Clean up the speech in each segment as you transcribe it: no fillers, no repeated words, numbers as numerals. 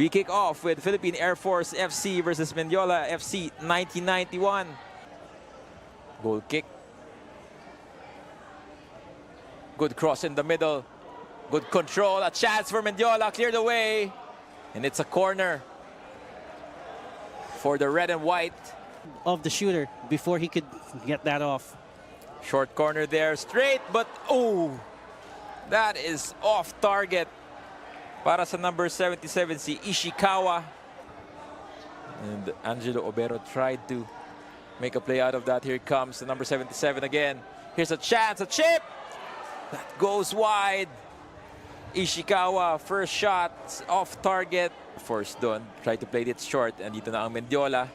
We kick off with Philippine Air Force FC versus Mendiola FC 1991. Goal kick. Good cross in the middle. Good control. A chance for Mendiola. Cleared away. And it's a corner for the red and white. Of the shooter before he could get that off. Short corner there. Straight, but oh! That is off target. Para sa number 77, si Ishikawa. And Angelo Obero tried to make a play out of that. Here comes the number 77 again. Here's a chance, a chip! That goes wide. Ishikawa, first shot, off target. Forced doon, tried to play it short. And dito na ang Mendiola.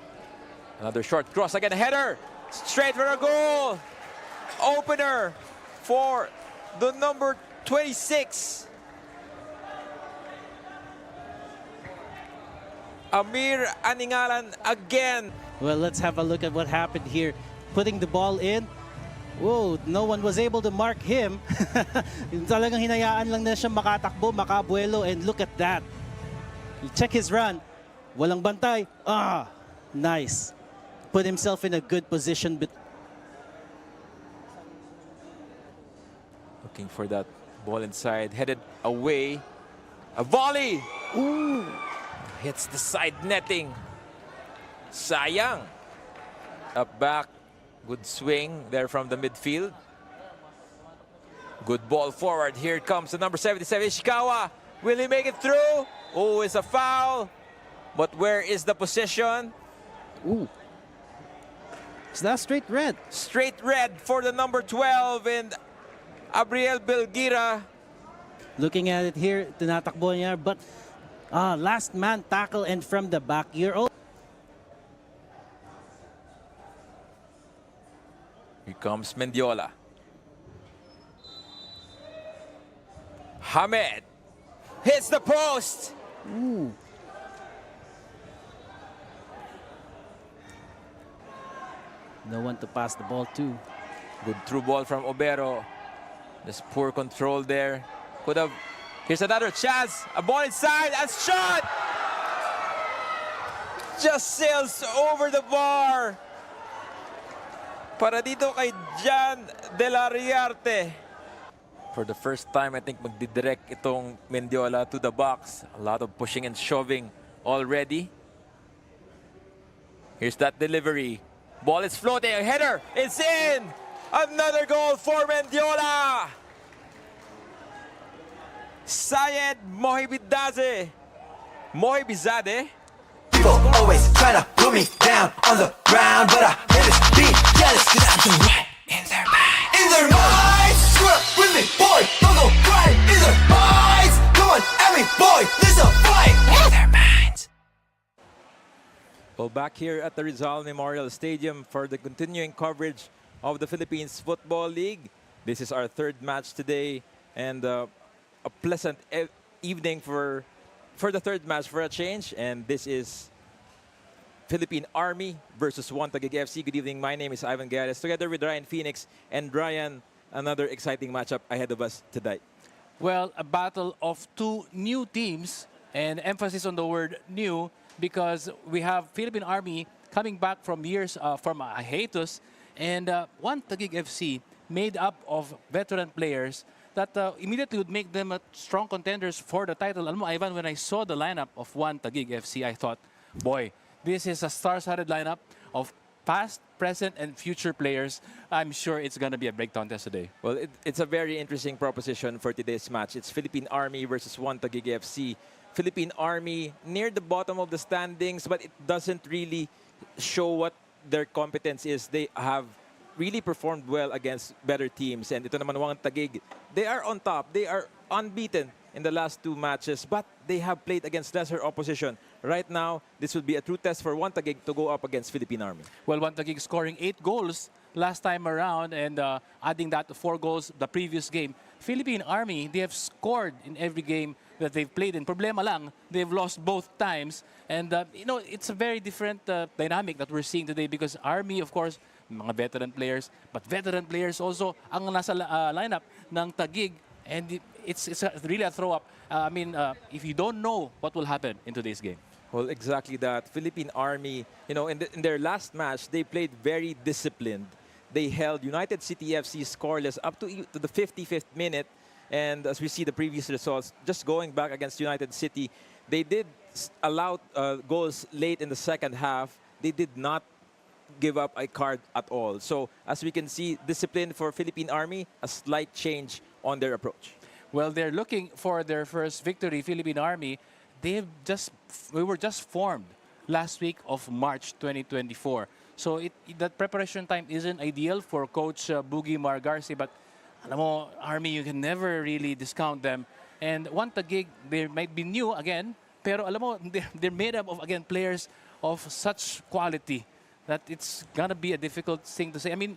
Another short cross, again, a header. Straight for a goal. Opener for the number 26. Amir Aningalan again. Well, let's have a look at what happened here. Putting the ball in. Whoa, no one was able to mark him. Talagang hinayaan lang na siya makatakbo, makabuelo, and look at that. You check his run. Walang bantay. Ah, nice. Put himself in a good position. But looking for that ball inside, headed away. A volley. ooh, Hits the side netting. Sayang. Up back. Good swing there from the midfield. Good ball forward. Here comes the number 77, Ishikawa. Will he make it through? Oh, it's a foul. But where is the position? ooh. Is that straight red? Straight red for the number 12 and Abriel Belgira. Looking at it here, tinatakbo niya, but last man tackle and from the back. Here comes Mendiola. Hamed hits the post. ooh. No one to pass the ball to. Good through ball from Obero. Just poor control there. Could have. Here's another chance. A ball inside. A shot. Just sails over the bar. Para dito kay Jan De La Riarte. For the first time, I think magdidirect itong Mendiola to the box. A lot of pushing and shoving already. Here's that delivery. Ball is floating. A header. It's in. Another goal for Mendiola. Syed Mohibizade. People always try to put me down on the ground, but I never be jealous cause I'm the right in their mind. In their minds, swear with me, boy, don't go crying. In their minds, come on at me, boy, there's a fight. In their minds. Well, back here at the Rizal Memorial Stadium for the continuing coverage of the Philippines Football League. This is our third match today, and a pleasant evening for the third match for a change. And this is Philippine Army versus Wan Taguig FC. Good evening. My name is Ivan Gares, together with Ryan Phoenix and Ryan. Another exciting matchup ahead of us today. Well, a battle of two new teams, and emphasis on the word new, because we have Philippine Army coming back from years from a hiatus, and Wan Taguig FC made up of veteran players that immediately would make them strong contenders for the title. Alam mo, Ivan, when I saw the lineup of Wan Taguig FC, I thought, boy, this is a star-studded lineup of past, present, and future players. I'm sure it's going to be a breakdown test today. Well, it's a very interesting proposition for today's match. It's Philippine Army versus Wan Taguig FC. Philippine Army near the bottom of the standings, but it doesn't really show what their competence is. They have really performed well against better teams. And ito naman Wan Taguig, they are on top. They are unbeaten in the last two matches, but they have played against lesser opposition. Right now, this would be a true test for Wan Taguig to go up against Philippine Army. Well, Wan Taguig scoring 8 goals last time around, and adding that to 4 goals the previous game. Philippine Army, they have scored in every game that they've played in. Problema lang, they've lost both times. And, you know, it's a very different dynamic that we're seeing today, because Army, of course, mga veteran players, but veteran players also ang nasa lineup ng Taguig. And it's really a throw up. If you don't know what will happen in today's game. Well, exactly that. Philippine Army, in their last match, they played very disciplined. They held United City FC scoreless up to the 55th minute. And as we see the previous results, just going back against United City, they did allow goals late in the second half. They did not give up a card at all. So as we can see, discipline for Philippine Army, a slight change on their approach. Well, they're looking for their first victory, Philippine Army. We were just formed last week of March 2024. So that preparation time isn't ideal for Coach Boogie Margarsi, but alam mo, Army, you can never really discount them. And Wan Taguig, they might be new again, pero alam mo, they're made up of, again, players of such quality that it's gonna be a difficult thing to say. I mean,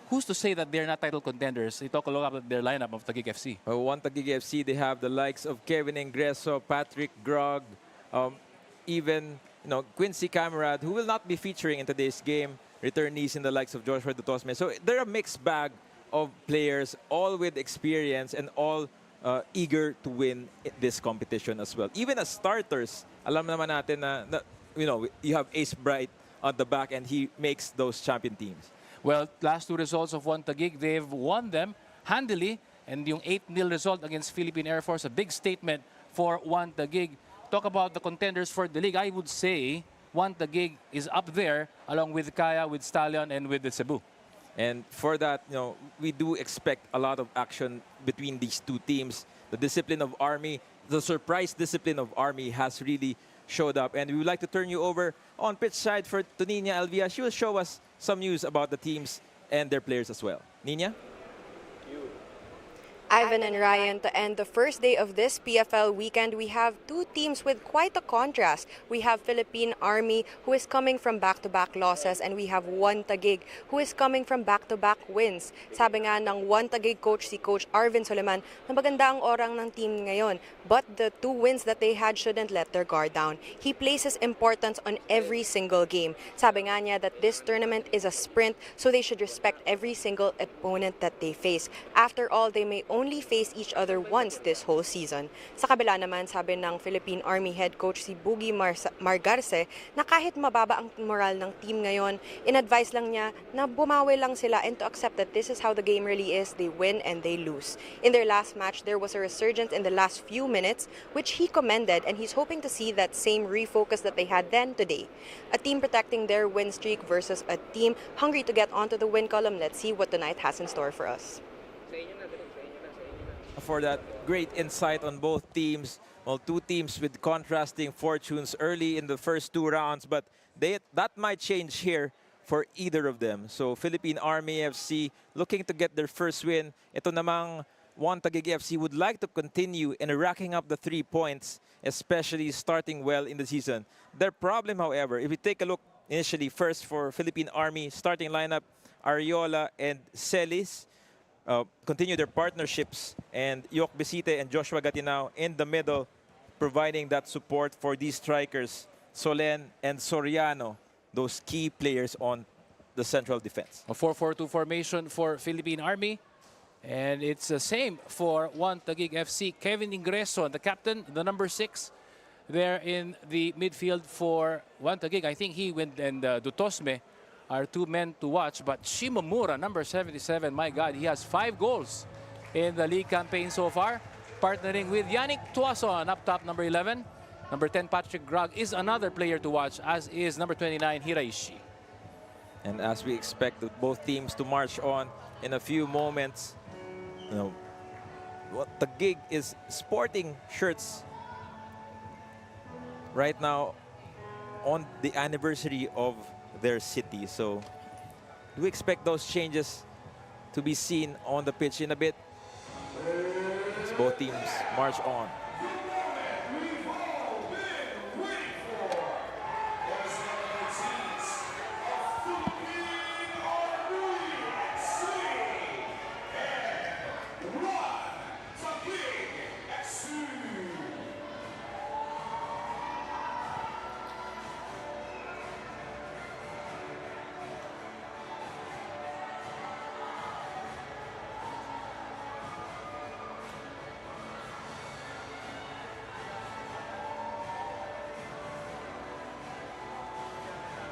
who's to say that they're not title contenders? You talk a lot about their lineup of Taguig FC. Wan Taguig FC, they have the likes of Kevin Ingreso, Patrick Grog, even Quincy Camarad, who will not be featuring in today's game. Returnees in the likes of Joshua Dutosme. So they're a mixed bag of players, all with experience and all eager to win this competition as well. Even as starters, alam naman natin na you have Ace Bright at the back and he makes those champion teams. Well, last two results of Wan Taguig, they've won them handily. And yung 8-0 result against Philippine Air Force, a big statement for Wan Taguig. Talk about the contenders for the league. I would say Wan Taguig is up there along with Kaya, with Stallion, and with the Cebu. And for that, we do expect a lot of action between these two teams. The discipline of Army, the surprise discipline of Army has really showed up. And we would like to turn you over on pitch side for to Nina Alvia. She will show us some news about the teams and their players as well. Nina? Ivan and Ryan, to end the first day of this PFL weekend, we have two teams with quite a contrast. We have Philippine Army, who is coming from back-to-back losses, and we have Wan Taguig, who is coming from back-to-back wins. Sabi nga ng Wan Taguig coach, si Coach Arvin Soleman, na maganda ang orang ng team ngayon. But the two wins that they had shouldn't let their guard down. He places importance on every single game. Sabi nga niya that this tournament is a sprint, so they should respect every single opponent that they face. After all, they may only face each other once this whole season. Sa kabila naman, sabi ng Philippine Army head coach si Boogie Margarse na kahit mababa ang moral ng team ngayon, in-advise lang niya na bumawi lang sila and to accept that this is how the game really is. They win and they lose. In their last match, there was a resurgence in the last few minutes, which he commended, and he's hoping to see that same refocus that they had then today. A team protecting their win streak versus a team hungry to get onto the win column. Let's see what tonight has in store for us. For that great insight on both teams. Well, two teams with contrasting fortunes early in the first two rounds, but that might change here for either of them. So Philippine Army FC looking to get their first win. Ito namang Wan Taguig FC would like to continue in racking up the 3 points, especially starting well in the season. Their problem, however, if we take a look initially first for Philippine Army, starting lineup, Ariola and Celis, continue their partnerships, and Yok Besite and Joshua Gatinao in the middle, providing that support for these strikers, Solen and Soriano, those key players on the central defense. A 4-4-2 formation for Philippine Army. And it's the same for Wan Taguig FC. Kevin Ingreso, the captain, the number 6, there in the midfield for Wan Taguig. I think he went, and Dutosme are two men to watch. But Shimomura, number 77, my God, he has 5 goals in the league campaign so far. Partnering with Yannick Tuason up top, number 11. Number 10, Patrick Grog, is another player to watch, as is number 29, Hiraishi. And as we expect both teams to march on in a few moments, what Taguig is sporting shirts right now on the anniversary of their city. So do we expect those changes to be seen on the pitch in a bit as both teams march on?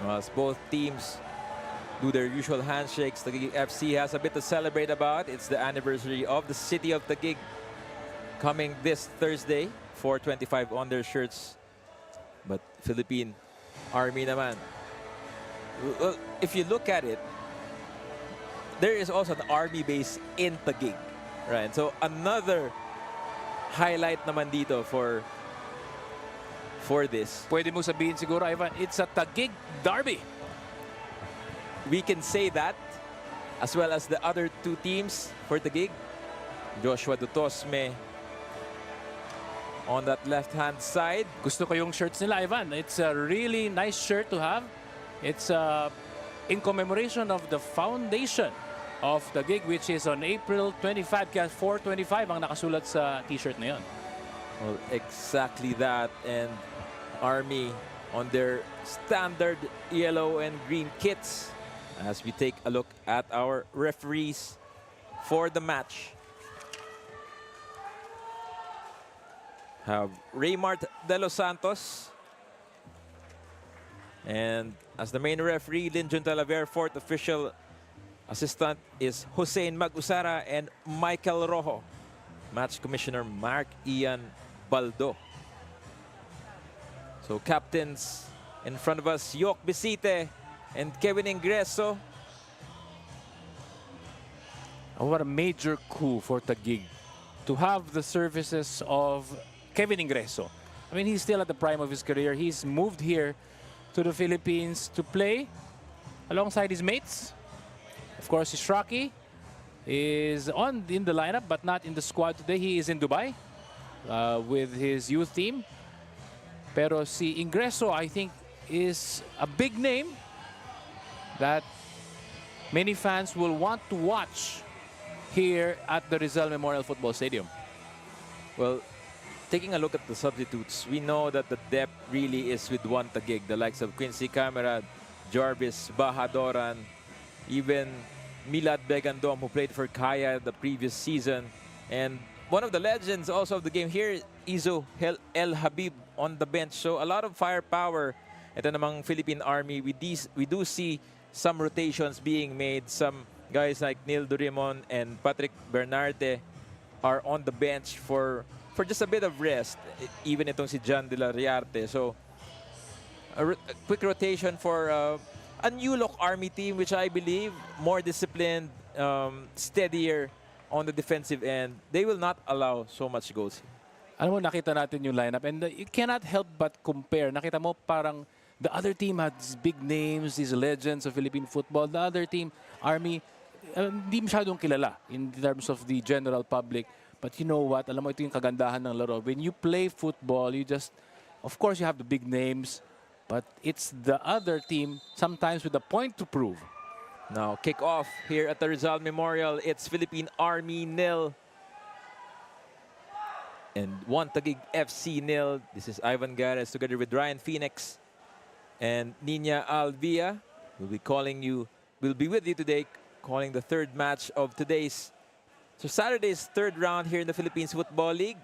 As both teams do their usual handshakes, Taguig FC has a bit to celebrate about. It's the anniversary of the city of Taguig coming this Thursday. 425 on their shirts. But Philippine Army naman. Well, if you look at it, there is also an army base in Taguig. Right? So another highlight naman dito for this. Pwede mo sabihin siguro, Ivan, it's a Taguig derby. We can say that, as well as the other two teams for Taguig. Joshua Dutosme on that left-hand side. Gusto ko yung shirts nila, Ivan. It's a really nice shirt to have. It's in commemoration of the foundation of Taguig, which is on April 25, kaya 425 ang nakasulat sa t-shirt na yun. Well, exactly that. And Army on their standard yellow and green kits as we take a look at our referees for the match. Have Raymart De Los Santos. And as the main referee, Linjon Talaver. Fourth official assistant is Hussein Magusara and Michael Rojo. Match commissioner Mark Ian Baldo. So captains in front of us, Yok Bisite and Kevin Ingreso. Oh, what a major coup for Taguig to have the services of Kevin Ingreso. I mean, he's still at the prime of his career. He's moved here to the Philippines to play alongside his mates. Of course, Ishraki is in the lineup, but not in the squad today. He is in Dubai with his youth team. Pero si Ingreso, I think, is a big name that many fans will want to watch here at the Rizal Memorial Football Stadium. Well, taking a look at the substitutes, we know that the depth really is with Wan Taguig. The likes of Quincy Camerad, Jarvis Bahadoran, even Milad Begandom, who played for Kaya the previous season. And one of the legends also of the game here, Izo El Habib on the bench. So a lot of firepower. Ito namang Philippine Army, we do see some rotations being made. Some guys like Neil Durimon and Patrick Bernarte are on the bench for just a bit of rest. Even itong si John De La Riarte. So a quick rotation for a new look Army team, which I believe more disciplined, steadier on the defensive end. They will not allow so much goals. Alam mo, nakita natin yung lineup and you cannot help but compare. Nakita mo parang the other team had these big names, these legends of Philippine football. The other team, Army, hindi masyadong kilala in terms of the general public. But you know what? Alam mo, ito yung kagandahan ng laro. When you play football, you just, of course, you have the big names, but it's the other team sometimes with a point to prove. Now, kick off here at the Rizal Memorial. It's Philippine Army 0 and Wan Taguig FC 0. This is Ivan Gares together with Ryan Phoenix and Nina Alvia. We'll be with you today, calling the third match of today's, so Saturday's third round here in the Philippines Football League.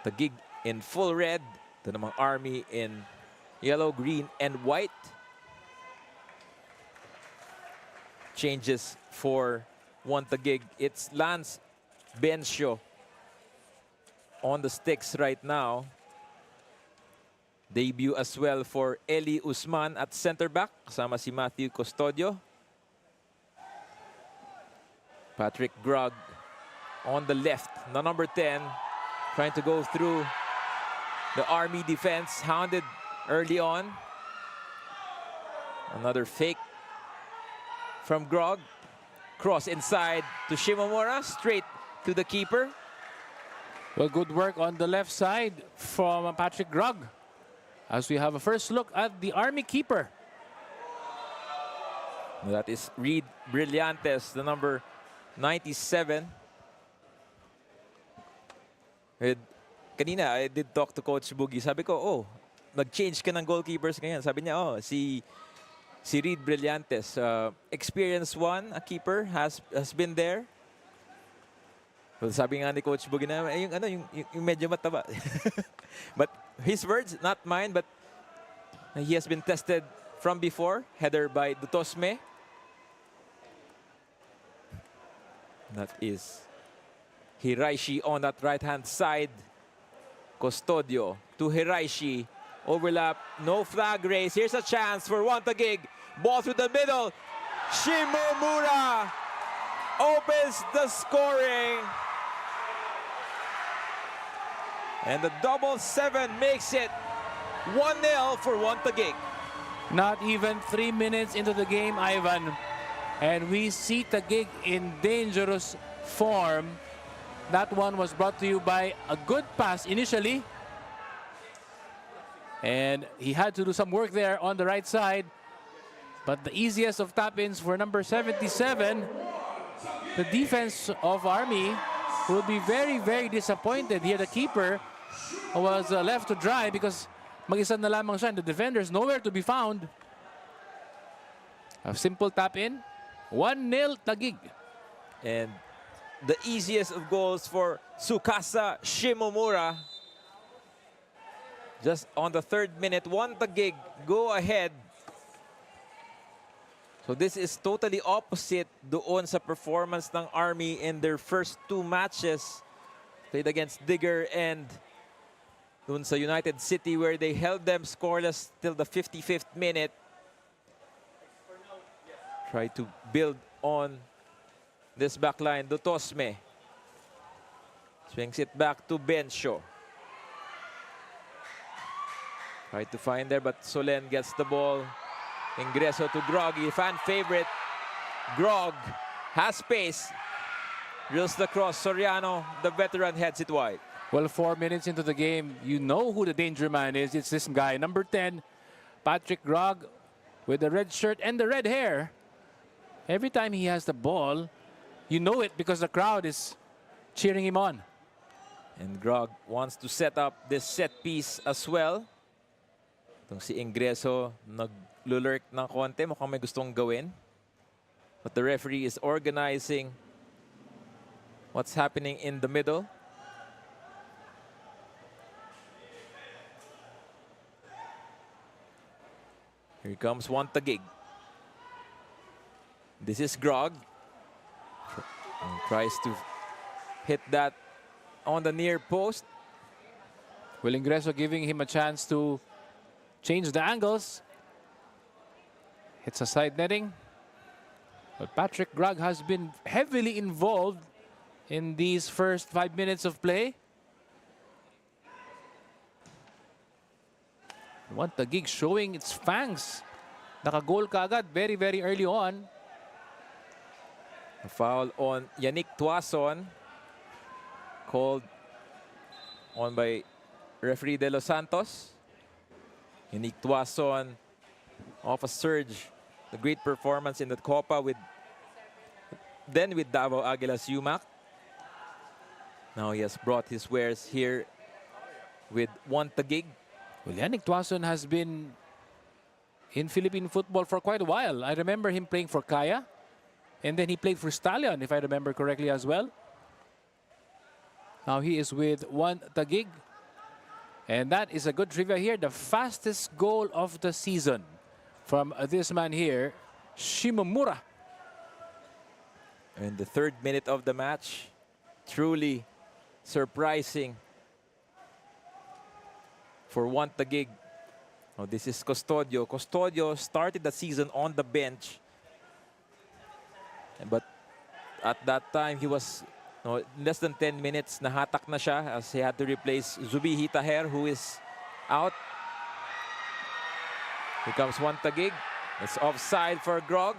Taguig in full red. Ito namang Army in yellow, green, and white. Changes for Wan Taguig. It's Lance Bencio on the sticks right now. Debut as well for Eli Usman at center back, kasama si Matthew Custodio. Patrick Grug on the left, the number 10, trying to go through the Army defense, hounded early on. Another fake from Grog. Cross inside to Shimomura, straight to the keeper. Well, good work on the left side from Patrick Grug. As we have a first look at the Army keeper. That is Reed Brillantes, the number 97. Kanina, I did talk to Coach Boogie. Sabi ko, oh, nag-change ka ng goalkeepers ngayon. Sabi niya, oh, si Reed Brillantes. Experienced one, a keeper, has been there. Well, sabi nga ni Coach Boogie na, yung medyo mataba. But his words, not mine, but He has been tested from before. Header by Dutosme. That is Hiraishi on that right-hand side. Custodio to Hiraishi. Overlap, no flag race. Here's a chance for Wan Taguig. Ball through the middle. Shimomura opens the scoring. And the 7-7 makes it 1-0 for Wan Taguig. Not even 3 minutes into the game, Ivan. And we see Taguig in dangerous form. That one was brought to you by a good pass initially. And he had to do some work there on the right side. But the easiest of tap-ins for number 77. The defense of Army will be very, very disappointed here. The keeper was left to dry because mag-isa na lamang siya and the defenders nowhere to be found. A simple tap-in. 1-0 Taguig. And the easiest of goals for Tsukasa Shimomura. Just on the 3rd minute, Wan Taguig go ahead. So this is totally opposite doon sa performance ng Army in their first 2 matches. Played against Digger and doon sa United City where they held them scoreless till the 55th minute. Try to build on this backline. Dutosme swings it back to Bencio. Try to find there, but Solen gets the ball. Ingreso to Groggy, fan favorite. Grog has space. Drills the cross. Soriano, the veteran, heads it wide. Well, 4 minutes into the game, you know who the danger man is. It's this guy, number 10, Patrick Grog, with the red shirt and the red hair. Every time he has the ball, you know it because the crowd is cheering him on. And Grog wants to set up this set piece as well. Itong si Ingreso naglulurk ng konti, mukhang may gustong gawin. But the referee is organizing what's happening in the middle. Here comes Wan Taguig. This is Grog. And tries to hit that on the near post. Will Ingreso giving him a chance to change the angles. It's a side netting. But Patrick Grog has been heavily involved in these first 5 minutes of play. Wan Taguig showing its fangs. Naka-goal kaagad very, very early on. A foul on Yannick Tuason. Called on by referee De Los Santos. Yannick Tuason off a surge. The great performance in the Copa with Davao Aguilas UMAC. Now he has brought his wares here with Wan Taguig. Well, Yannick Tuason has been in Philippine football for quite a while. I remember him playing for Kaya. And then he played for Stallion, if I remember correctly as well. Now he is with Wan Taguig. And that is a good trivia here. The fastest goal of the season from this man here, Shimomura. In the 3rd minute of the match, truly surprising for Wan Taguig. Oh, this is Custodio. Custodio started the season on the bench. But at that time, he was less than 10 minutes. Nahatak na siya as he had to replace Zubihi Taher, who is out. Here comes Wan Taguig. It's offside for Grog.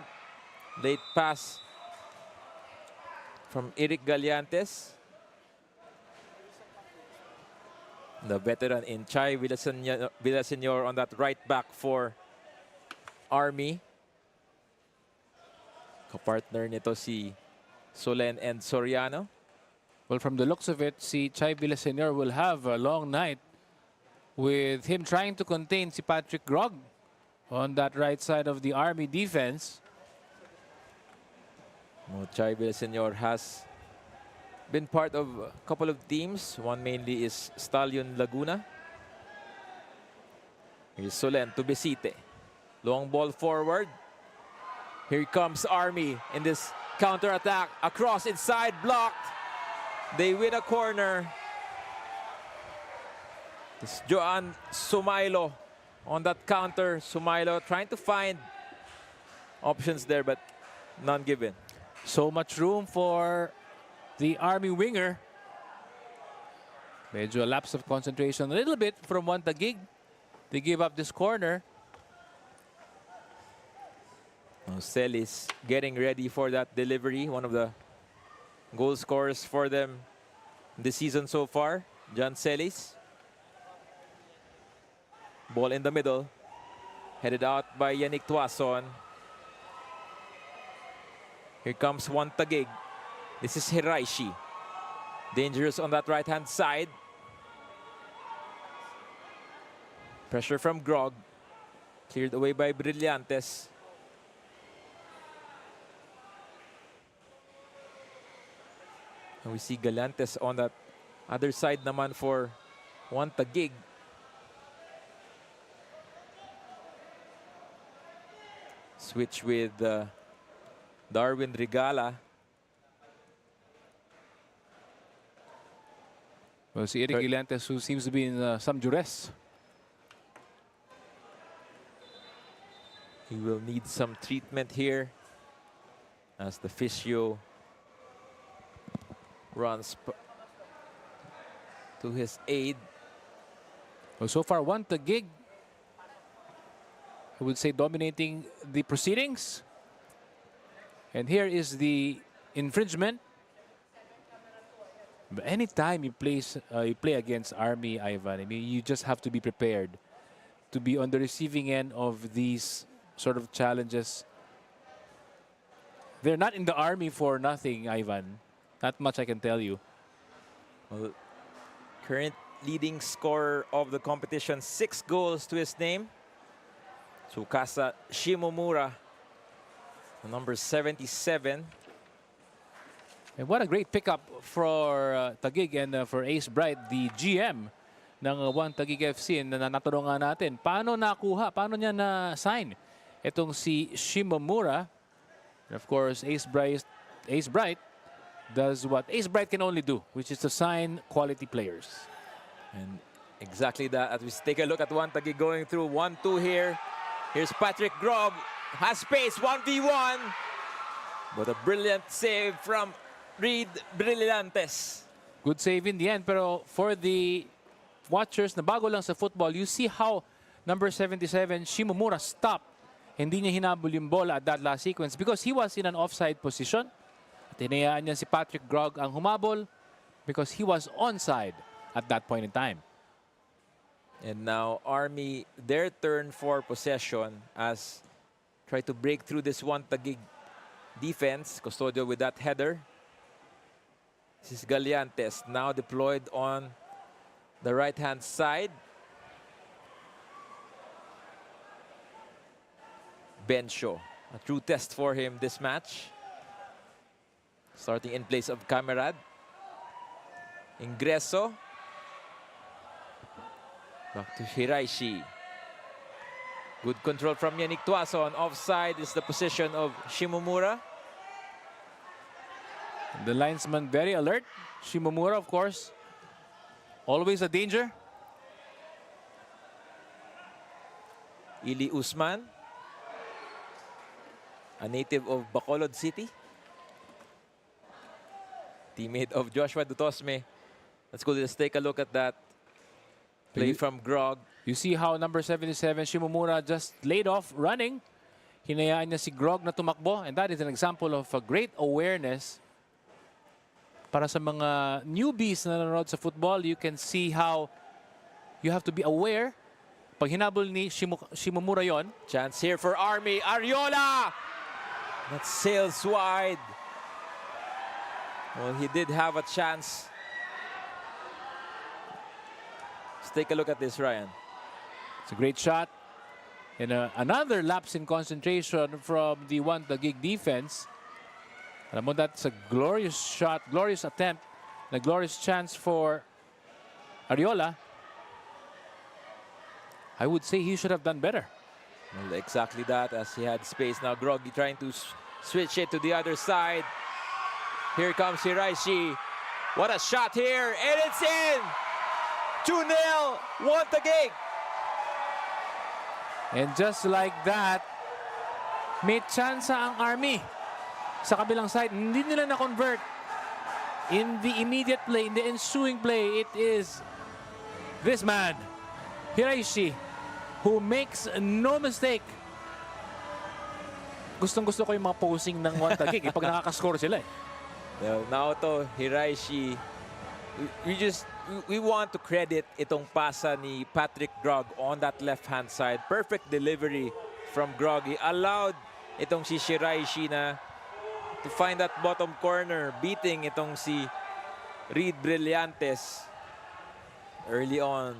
Late pass from Eric Gallantes. The veteran in Chai Villaseñor on that right back for Army. Kapartner nito si Solen and Soriano. Well, from the looks of it, si Chai Villaseñor will have a long night with him trying to contain si Patrick Grog on that right side of the Army defense. Chai Villaseñor has been part of a couple of teams. One mainly is Stallion Laguna. Here's Solen to Besite. Long ball forward. Here comes Army in this counter-attack. Across inside, blocked. They win a corner. It's Joan Sumailo on that counter. Sumailo trying to find options there, but none given. So much room for the Army winger. Medyo a lapse of concentration a little bit from Wan Taguig. They give up this corner. Celis getting ready for that delivery. One of the goal scorers for them this season so far, John Celis. Ball in the middle. Headed out by Yannick Tuason. Here comes Wan Taguig. This is Hiraishi. Dangerous on that right-hand side. Pressure from Grog. Cleared away by Brillantes. And we see Galantes on that other side naman for Wan Taguig. Switch with Darwin Regala. Well, see Eric Galantes, who seems to be in some duress. He will need some treatment here as the physio runs to his aid. Well, so far, Wan Taguig, I would say, dominating the proceedings. And here is the infringement. But anytime you play against Army, Ivan, I mean, you just have to be prepared to be on the receiving end of these sort of challenges. They're not in the Army for nothing, Ivan. That much I can tell you. Well, current leading scorer of the competition, 6 goals to his name. Tsukasa Shimomura, number 77. And what a great pickup for Taguig and for Ace Bright, the GM ng Wan Taguig FC. And natanong nga natin, paano nakuha, paano niya na-sign itong si Shimomura? And of course, Ace Bright does what Ace Bright can only do, which is to sign quality players. And exactly that. As we take a look at Wan Taguig going through 1-2 here. Here's Patrick Grob. Has space, 1v1. But a brilliant save from Reed Brillantes. Good save in the end, pero for the watchers na bago lang sa football, you see how number 77, Shimomura, stopped. Hindi niya hinabol yung bola at that last sequence because he was in an offside position. At hinayaan niya si Patrick Grog ang humabol because he was onside at that point in time. And now Army, their turn for possession as try to break through this Wan Taguig defense. Custodio with that header. This is Galiantes now deployed on the right-hand side. Bencho, a true test for him this match. Starting in place of Camerad. Ingreso. Back to Hiraishi. Good control from Yannick Tuason. Offside is the position of Shimomura. The linesman very alert. Shimomura, of course, always a danger. Ili Usman, a native of Bacolod City. Teammate of Joshua Dutosme. Let's go. Let's take a look at that play from Grog. You see how number 77, Shimomura, just laid off running. Hinayaan niya si Grog na tumakbo. And that is an example of a great awareness. Para sa mga newbies na nanonood sa football, you can see how you have to be aware. Pag hinabol ni Shimomura yon. Chance here for Army. Ariola! That sails wide. Well, he did have a chance. Let's take a look at this, Ryan. It's a great shot. And another lapse in concentration from the Wan Taguig defense. Alam mo, that's a glorious shot, glorious attempt, and a glorious chance for Ariola. I would say he should have done better. Well, exactly that, as he had space. Now Groggy trying to switch it to the other side. Here comes Hiraishi. What a shot here, and it's in! 2-0, Wan Taguig. And just like that, may chance ang Army. Sa kabilang side, hindi nila na-convert. In the immediate play, in the ensuing play, it is this man, Hiraishi, who makes no mistake. Gustong-gusto ko yung mga posing ng Wan Taguig pag nakakascore sila. Well, now to Hiraishi, we want to credit itong pasa ni Patrick Grog on that left-hand side. Perfect delivery from Groggy. Allowed itong si Hiraishi na to find that bottom corner, beating itong si Reed Brillantes early on.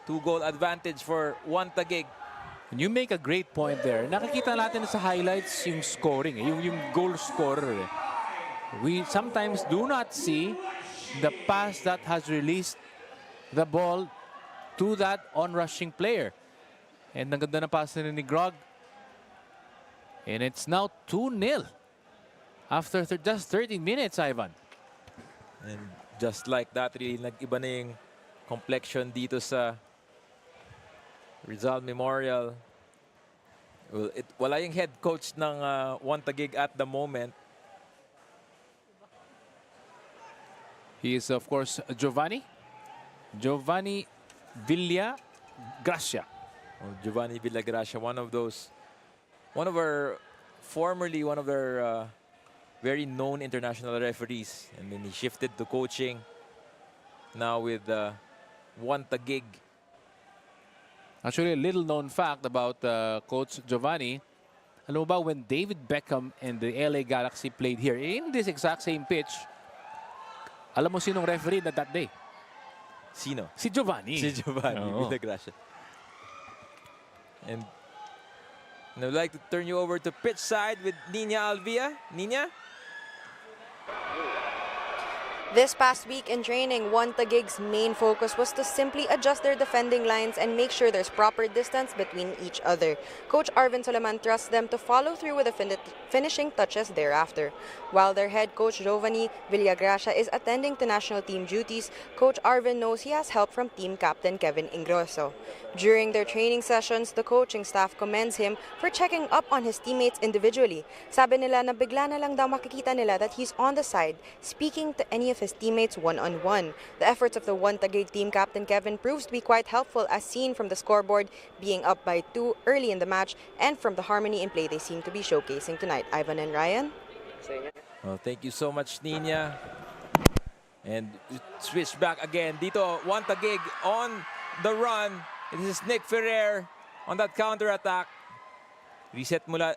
2-goal advantage for Wan Taguig. And you make a great point there. Nakikita natin sa highlights yung scoring, yung goal scorer. We sometimes do not see the pass that has released the ball to that on-rushing player. And ang ganda na pass na ni Grog. And it's now 2-0 after just 13 minutes, Ivan. And just like that, really nag-iba na yung complexion dito sa Rizal Memorial. Well, wala yung head coach ng Wan Taguig at the moment. He is, of course, Giovanni Villagracia. Oh, Giovanni Villagracia, one of our very known international referees, and then he shifted to coaching now with Wan Taguig. Actually, a little known fact about Coach Giovanni. Alam mo ba, when David Beckham and the LA Galaxy played here in this exact same pitch, alam mo sinong referee na that day? Sino? Si Giovanni. Si Giovanni Villagracia. And I'd like to turn you over to pitch side with Nina Alvia. Nina? This past week in training, Wan Taguig's main focus was to simply adjust their defending lines and make sure there's proper distance between each other. Coach Arvin Soleman trusts them to follow through with the finishing touches thereafter. While their head coach Giovanni Villagracia is attending to national team duties, Coach Arvin knows he has help from team captain Kevin Ingrosso. During their training sessions, the coaching staff commends him for checking up on his teammates individually. Sabi nila na bigla na lang daw makikita nila that he's on the side, speaking to any of his teammates one-on-one. The efforts of the Wan Taguig team captain Kevin proves to be quite helpful, as seen from the scoreboard being up by 2 early in the match and from the harmony in play they seem to be showcasing tonight. Ivan and Ryan? Well, thank you so much, Nina. And switch back again. Dito, Wan Taguig on the run. This is Nick Ferrer on that counter-attack. Reset mula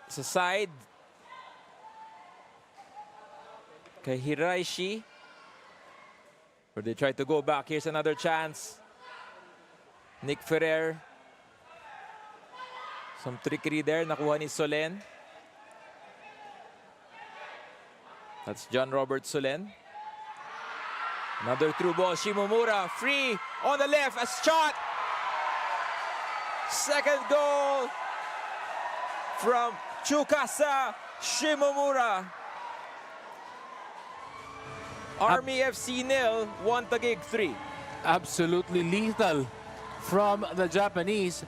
sa side. Kay Hiraishi. Where they try to go back. Here's another chance. Nick Ferrer. Some trickery there. Nakuha ni Solen. That's John Robert Solen. Another through ball. Shimomura free on the left. A shot. Second goal from Chukasa Shimomura. Army FC 0, Wan Taguig 3. Absolutely lethal from the Japanese.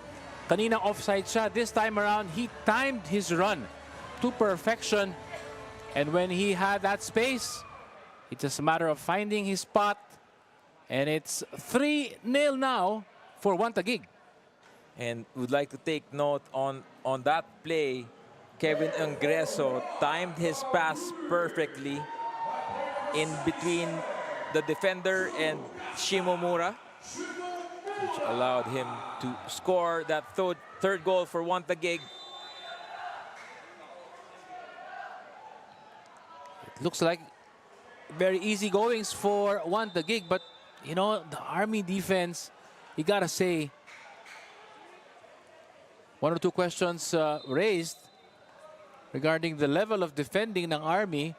Kanina offside siya. This time around, he timed his run to perfection. And when he had that space, it's just a matter of finding his spot. And it's 3-0 now for Wan Taguig. And would like to take note on that play. Kevin Ingreso timed his pass perfectly in between the defender and Shimomura, which allowed him to score that third goal for Wan Taguig. It looks like very easy goings for Wan Taguig, but you know, the Army defense, you gotta say, one or two questions raised regarding the level of defending ng Army.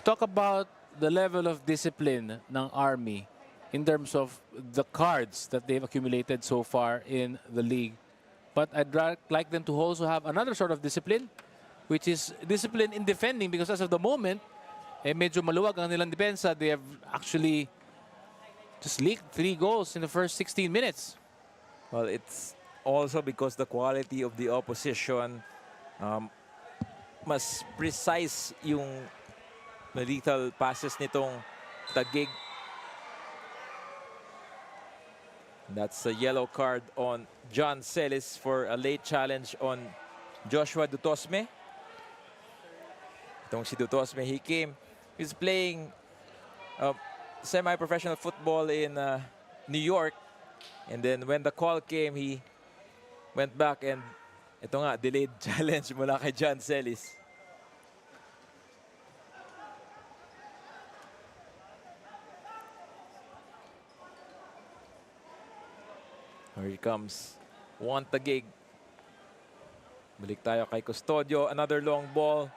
Talk about the level of discipline ng Army. in terms of the cards that they've accumulated so far in the league. But I'd like them to also have another sort of discipline, which is discipline in defending, because as of the moment, medyo maluwag ang nilang depensa. They have actually just leaked 3 goals in the first 16 minutes. Well, it's also because the quality of the opposition, mas precise yung lethal passes nitong Taguig. That's a yellow card on John Celis for a late challenge on Joshua Dutosme. Itong si Dutosme, he's playing semi-professional football in New York. And then when the call came, he went back and ito nga, delayed challenge mula kay John Celis. Here comes Wan Taguig. Balik tayo kay Custodio. Another long ball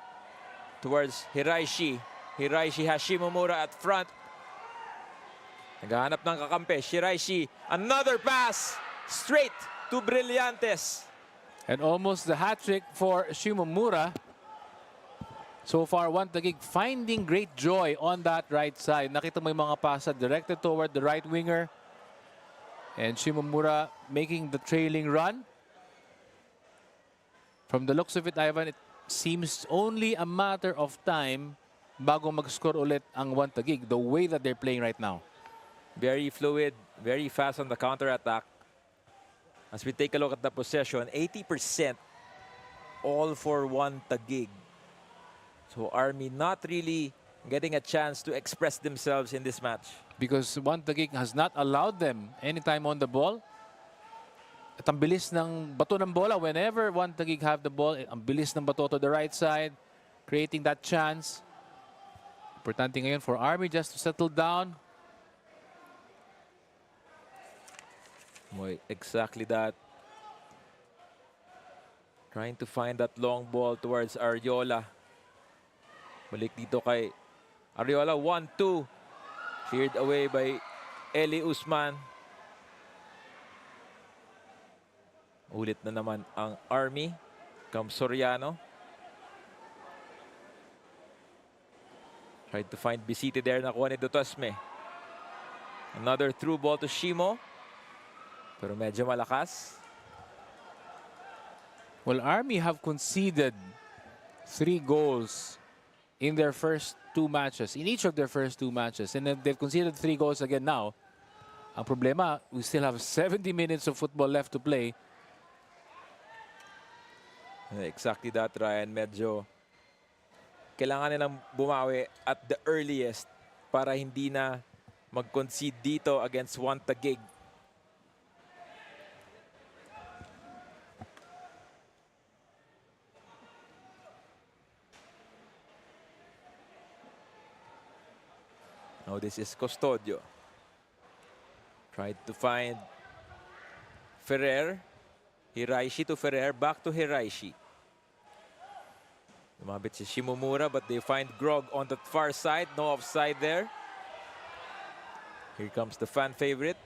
towards Hiraishi. Hiraishi has Shimomura at front. Naghahanap ng kakampi. Hiraishi. Another pass. Straight to Brillantes. And almost the hat-trick for Shimomura. So far, Wan Taguig finding great joy on that right side. Nakita mo yung mga pasa directed toward the right winger. And Shimomura making the trailing run. From the looks of it, Ivan, it seems only a matter of time bago mag-score ulit ang Wan Taguig, the way that they're playing right now. Very fluid, very fast on the counter-attack. As we take a look at the possession, 80% all for Wan Taguig. So Army not really getting a chance to express themselves in this match. Because Wan Taguig has not allowed them anytime on the ball. At ang bilis ng bato ng bola. Whenever Wan Taguig have the ball, ang bilis ng bato to the right side, creating that chance. Importante ngayon for Army just to settle down. Boy, exactly that. Trying to find that long ball towards Ariola. Balik dito kay Ariola. 1-2. Cleared away by Eli Usman. Ulit na naman ang Army. Comes Soriano. Tried to find Bisite there. Nakuha ni Dutosme. Another through ball to Shimo. Pero medyo malakas. Well, Army have conceded 3 goals in their first 2 matches, in each of their first 2 matches. And they've conceded 3 goals again now. Ang problema, we still have 70 minutes of football left to play. Exactly that, Ryan. Medyo kailangan nilang bumawi at the earliest para hindi na mag-concede dito against Wan Taguig. Now this is Custodio. Tried to find Ferrer. Hiraishi to Ferrer. Back to Hiraishi. Lumabit si Shimomura, but they find Grog on the far side. No offside there. Here comes the fan favorite,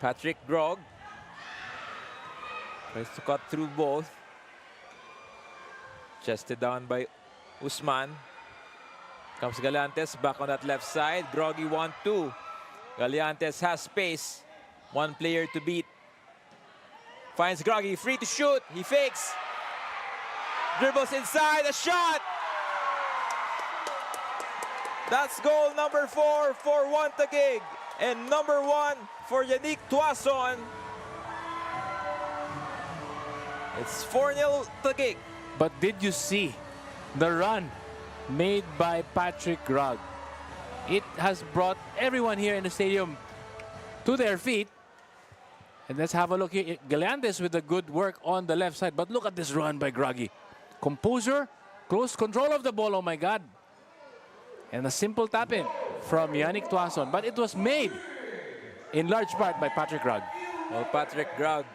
Patrick Grog. Tries to cut through both. Chested down by Usman. Comes Galantes back on that left side. Groggy 1-2. Galantes has space. 1 player to beat. Finds Groggy, free to shoot. He fakes. Dribbles inside, a shot. That's goal number 4 for Wan Taguig. And number 1 for Yannick Tuason. It's 4-0 Taguig. But did you see the run made by Patrick Grog? It has brought everyone here in the stadium to their feet. And let's have a look here. Galantes with the good work on the left side. But look at this run by Groggy. Composure, close control of the ball. Oh my God. And a simple tap-in from Yannick Tuason. But it was made in large part by Patrick Grog. Well, Patrick Grog,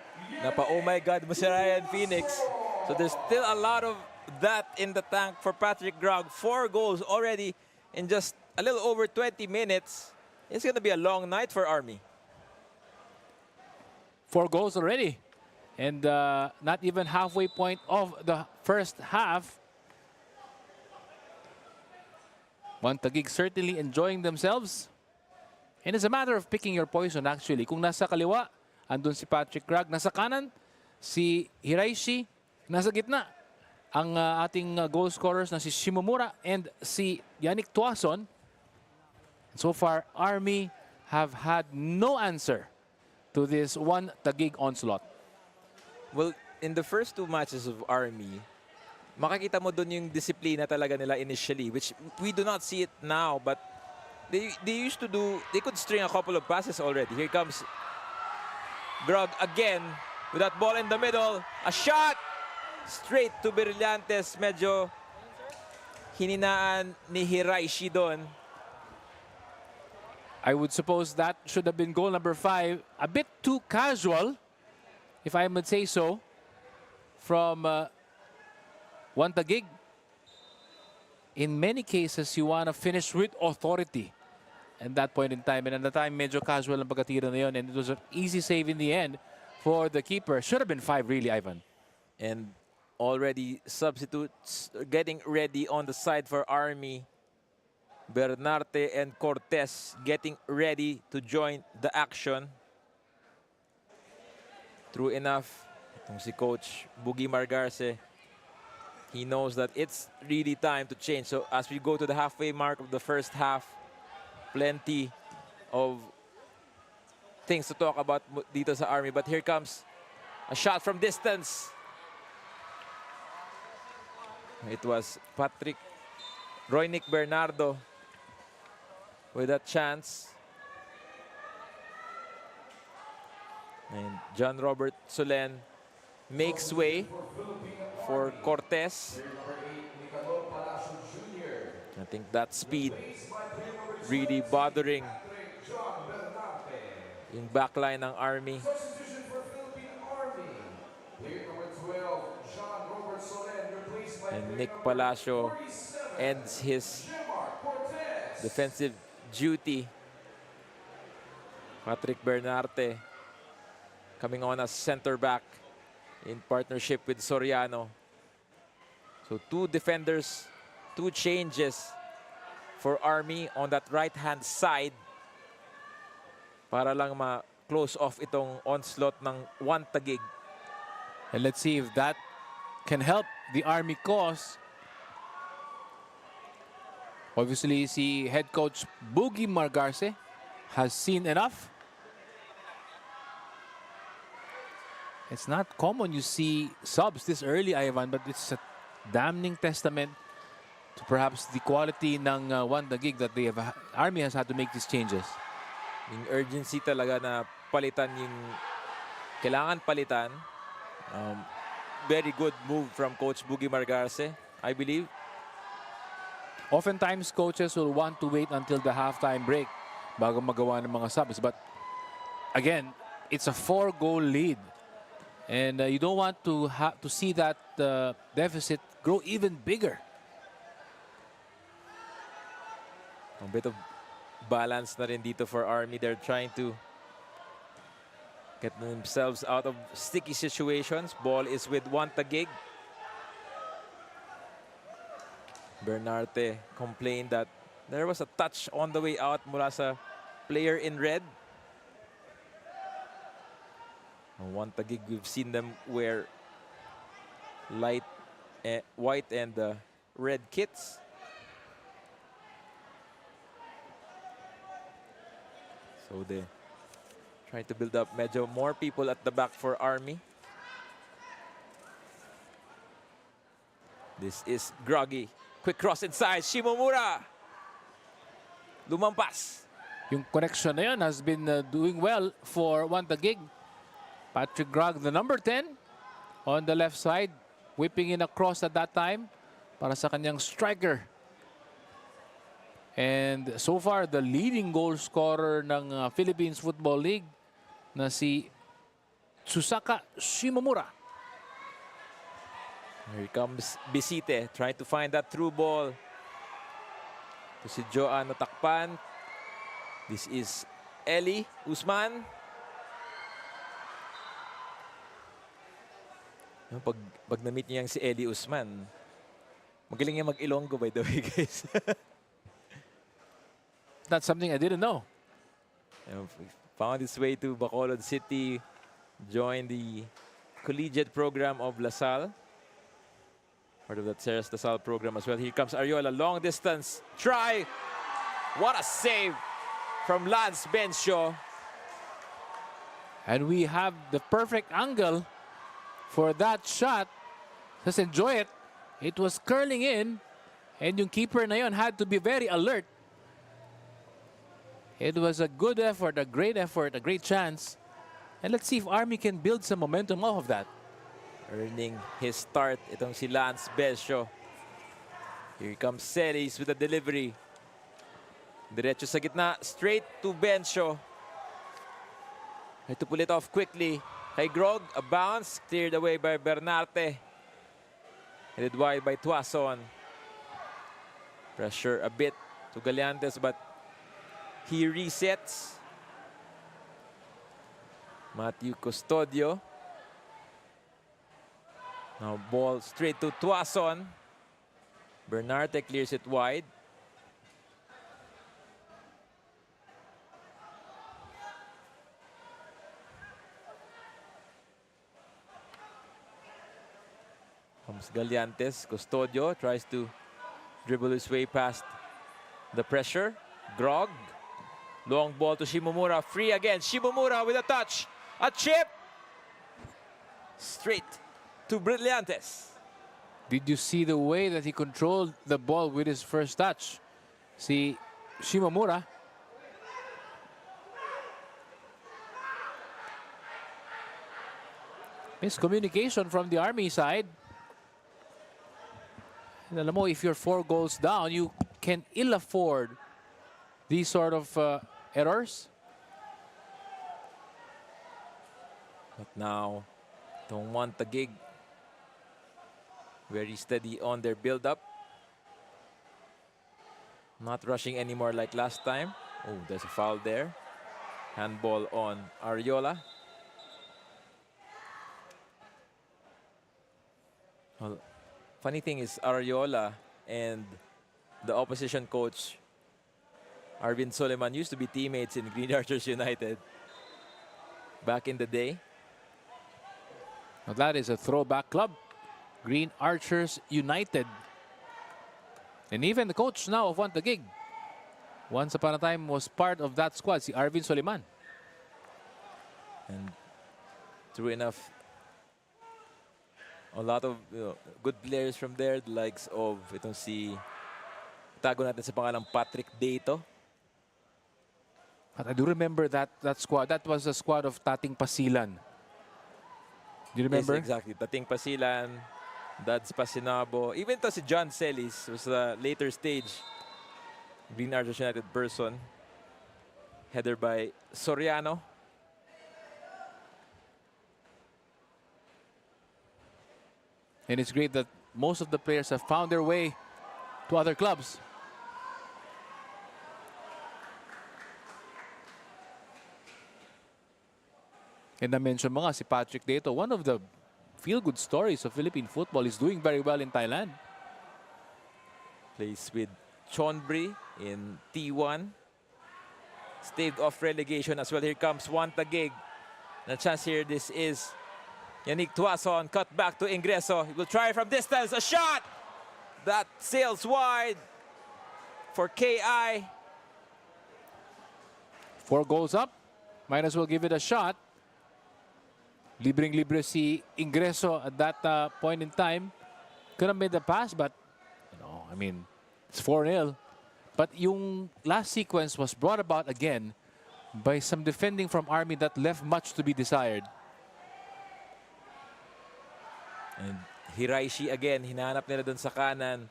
oh my God mo si Ryan Phoenix. So there's still a lot of that in the tank for Patrick Grog. 4 goals already in just a little over 20 minutes. It's going to be a long night for Army. 4 goals already. And not even halfway point of the first half. Wan Taguig certainly enjoying themselves. And it's a matter of picking your poison actually. Kung nasa kaliwa, andun si Patrick Grag. Nasa kanan, si Hiraishi. Nasa gitna, ang ating goal scorers na si Shimomura and si Yannick Tuason. So far, Army have had no answer to this Wan Taguig onslaught. Well, in the first 2 matches of Army, makikita mo dun yung disiplina talaga nila initially, which we do not see it now, but they used to do, they could string a couple of passes already. Here comes Grog again with that ball in the middle. A shot! Straight to Brillantes. Medyo hininaan ni Hiraishi doon. I would suppose that should have been goal number 5. A bit too casual, if I would say so, from Wan Taguig. In many cases, you want to finish with authority at that point in time. And at the time, medyo casual ang pagkatira na yun. And it was an easy save in the end for the keeper. Should have been 5 really, Ivan. And already substitutes getting ready on the side for Army. Bernarte and Cortez getting ready to join the action. True enough, itong si Coach Boogie Margarce, he knows that it's really time to change. So as we go to the halfway mark of the first half, plenty of things to talk about dito sa Army. But here comes a shot from distance. It was Roynick Bernardo with that chance. And John Robert Solen makes way for Cortez. I think that speed really bothering yung backline ng Army. And Nick Palacio ends his defensive duty. Patrick Bernarte coming on as center back in partnership with Soriano. So 2 defenders, 2 changes for Army on that right-hand side para lang ma-close off itong onslaught ng Wan Taguig. And let's see if that can help the Army cause. Obviously, si head coach Boogie Margarce has seen enough. It's not common you see subs this early, Ivan, but it's a damning testament to perhaps the quality ng Wan Taguig that they have. Army has had to make these changes. Yung urgency talaga na palitan yung kailangan palitan. Very good move from Coach Boogie Margarce, I believe. Oftentimes, coaches will want to wait until the halftime break bago magawa ng mga subs. But again, it's a 4-goal lead. And you don't want to see that deficit grow even bigger. A bit of balance na rin dito for Army. They're trying to get themselves out of sticky situations. Ball is with Wan Taguig. Bernarte complained that there was a touch on the way out mula sa player in red. Wan Taguig, we've seen them wear white and red kits. So they trying to build up medyo more people at the back for Army. This is Groggy. Quick cross inside. Shimomura. Lumampas. Yung connection na yun has been doing well for Wan Taguig. Patrick Grog, the number 10 on the left side, whipping in across at that time para sa kanyang striker. And so far, the leading goal scorer ng Philippines Football League na si Susaka Shimomura. Here comes Bisite trying to find that through ball. To si Joan natakpan. This is Eli Usman. Pag na-meet niya si Eli Usman, magaling niya mag-Ilonggo, by the way, guys. That's something I didn't know. Found his way to Bacolod City, joined the collegiate program of LaSalle. Part of that Ceres LaSalle program as well. Here comes Ariola, long distance try. What a save from Lance Bencio. And we have the perfect angle for that shot. Just enjoy it. It was curling in, and yung keeper na yun had to be very alert. It was a good effort, a great chance. And let's see if Army can build some momentum off of that. Earning his start, itong si Lance Bencio. Here comes Celis with the delivery. Diretso sa gitna, straight to Bencio. Had to pull it off quickly. Kay Grog, a bounce, cleared away by Bernarte. Headed wide by Tuason. Pressure a bit to Galeantes, but he resets. Matthew Custodio. Now ball straight to Tuason. Bernarte clears it wide. Comes Galeantes. Custodio tries to dribble his way past the pressure. Grog. Long ball to Shimomura. Free again. Shimomura with a touch. A chip. Straight to Brillantes. Did you see the way that he controlled the ball with his first touch? See Shimomura. Miscommunication from the Army side. And alam mo, if you're 4 goals down, you can ill afford these sort of errors. But now, itong Wan Taguig, very steady on their build-up. Not rushing anymore like last time. Oh, there's a foul there. Handball on Ariola. Well, funny thing is Ariola and the opposition coach, Arvin Soleman, used to be teammates in Green Archers United back in the day. Now that is a throwback club. Green Archers United. And even the coach now of Wan Taguig, once upon a time was part of that squad, si Arvin Soliman. And true enough, a lot of good players from there, the likes of itong si tago natin sa pangalang Patrick Dato. But I do remember that squad. That was a squad of Tating Pasilan. Do you remember? Yes, exactly. Tating Pasilan, Dads Pasinabo. Even to si John Celis was a later stage Green Archers United person. Header by Soriano. And it's great that most of the players have found their way to other clubs. And na-mention mo nga si Patrick Dato, one of the feel-good stories of Philippine football, is doing very well in Thailand. Plays with Chonburi in T1. Staved off relegation as well. Here comes Wan Taguig. The chance here, this is Yannick Tuason. Cut back to Ingreso. He will try from distance. A shot! That sails wide for KI. 4 goals up. Might as well give it a shot. Libreng-libre si Ingreso at that point in time. Could have made the pass, but, I mean, it's 4-0. But yung last sequence was brought about again by some defending from Army that left much to be desired. And Hiraishi again, hinahanap nila dun sa kanan.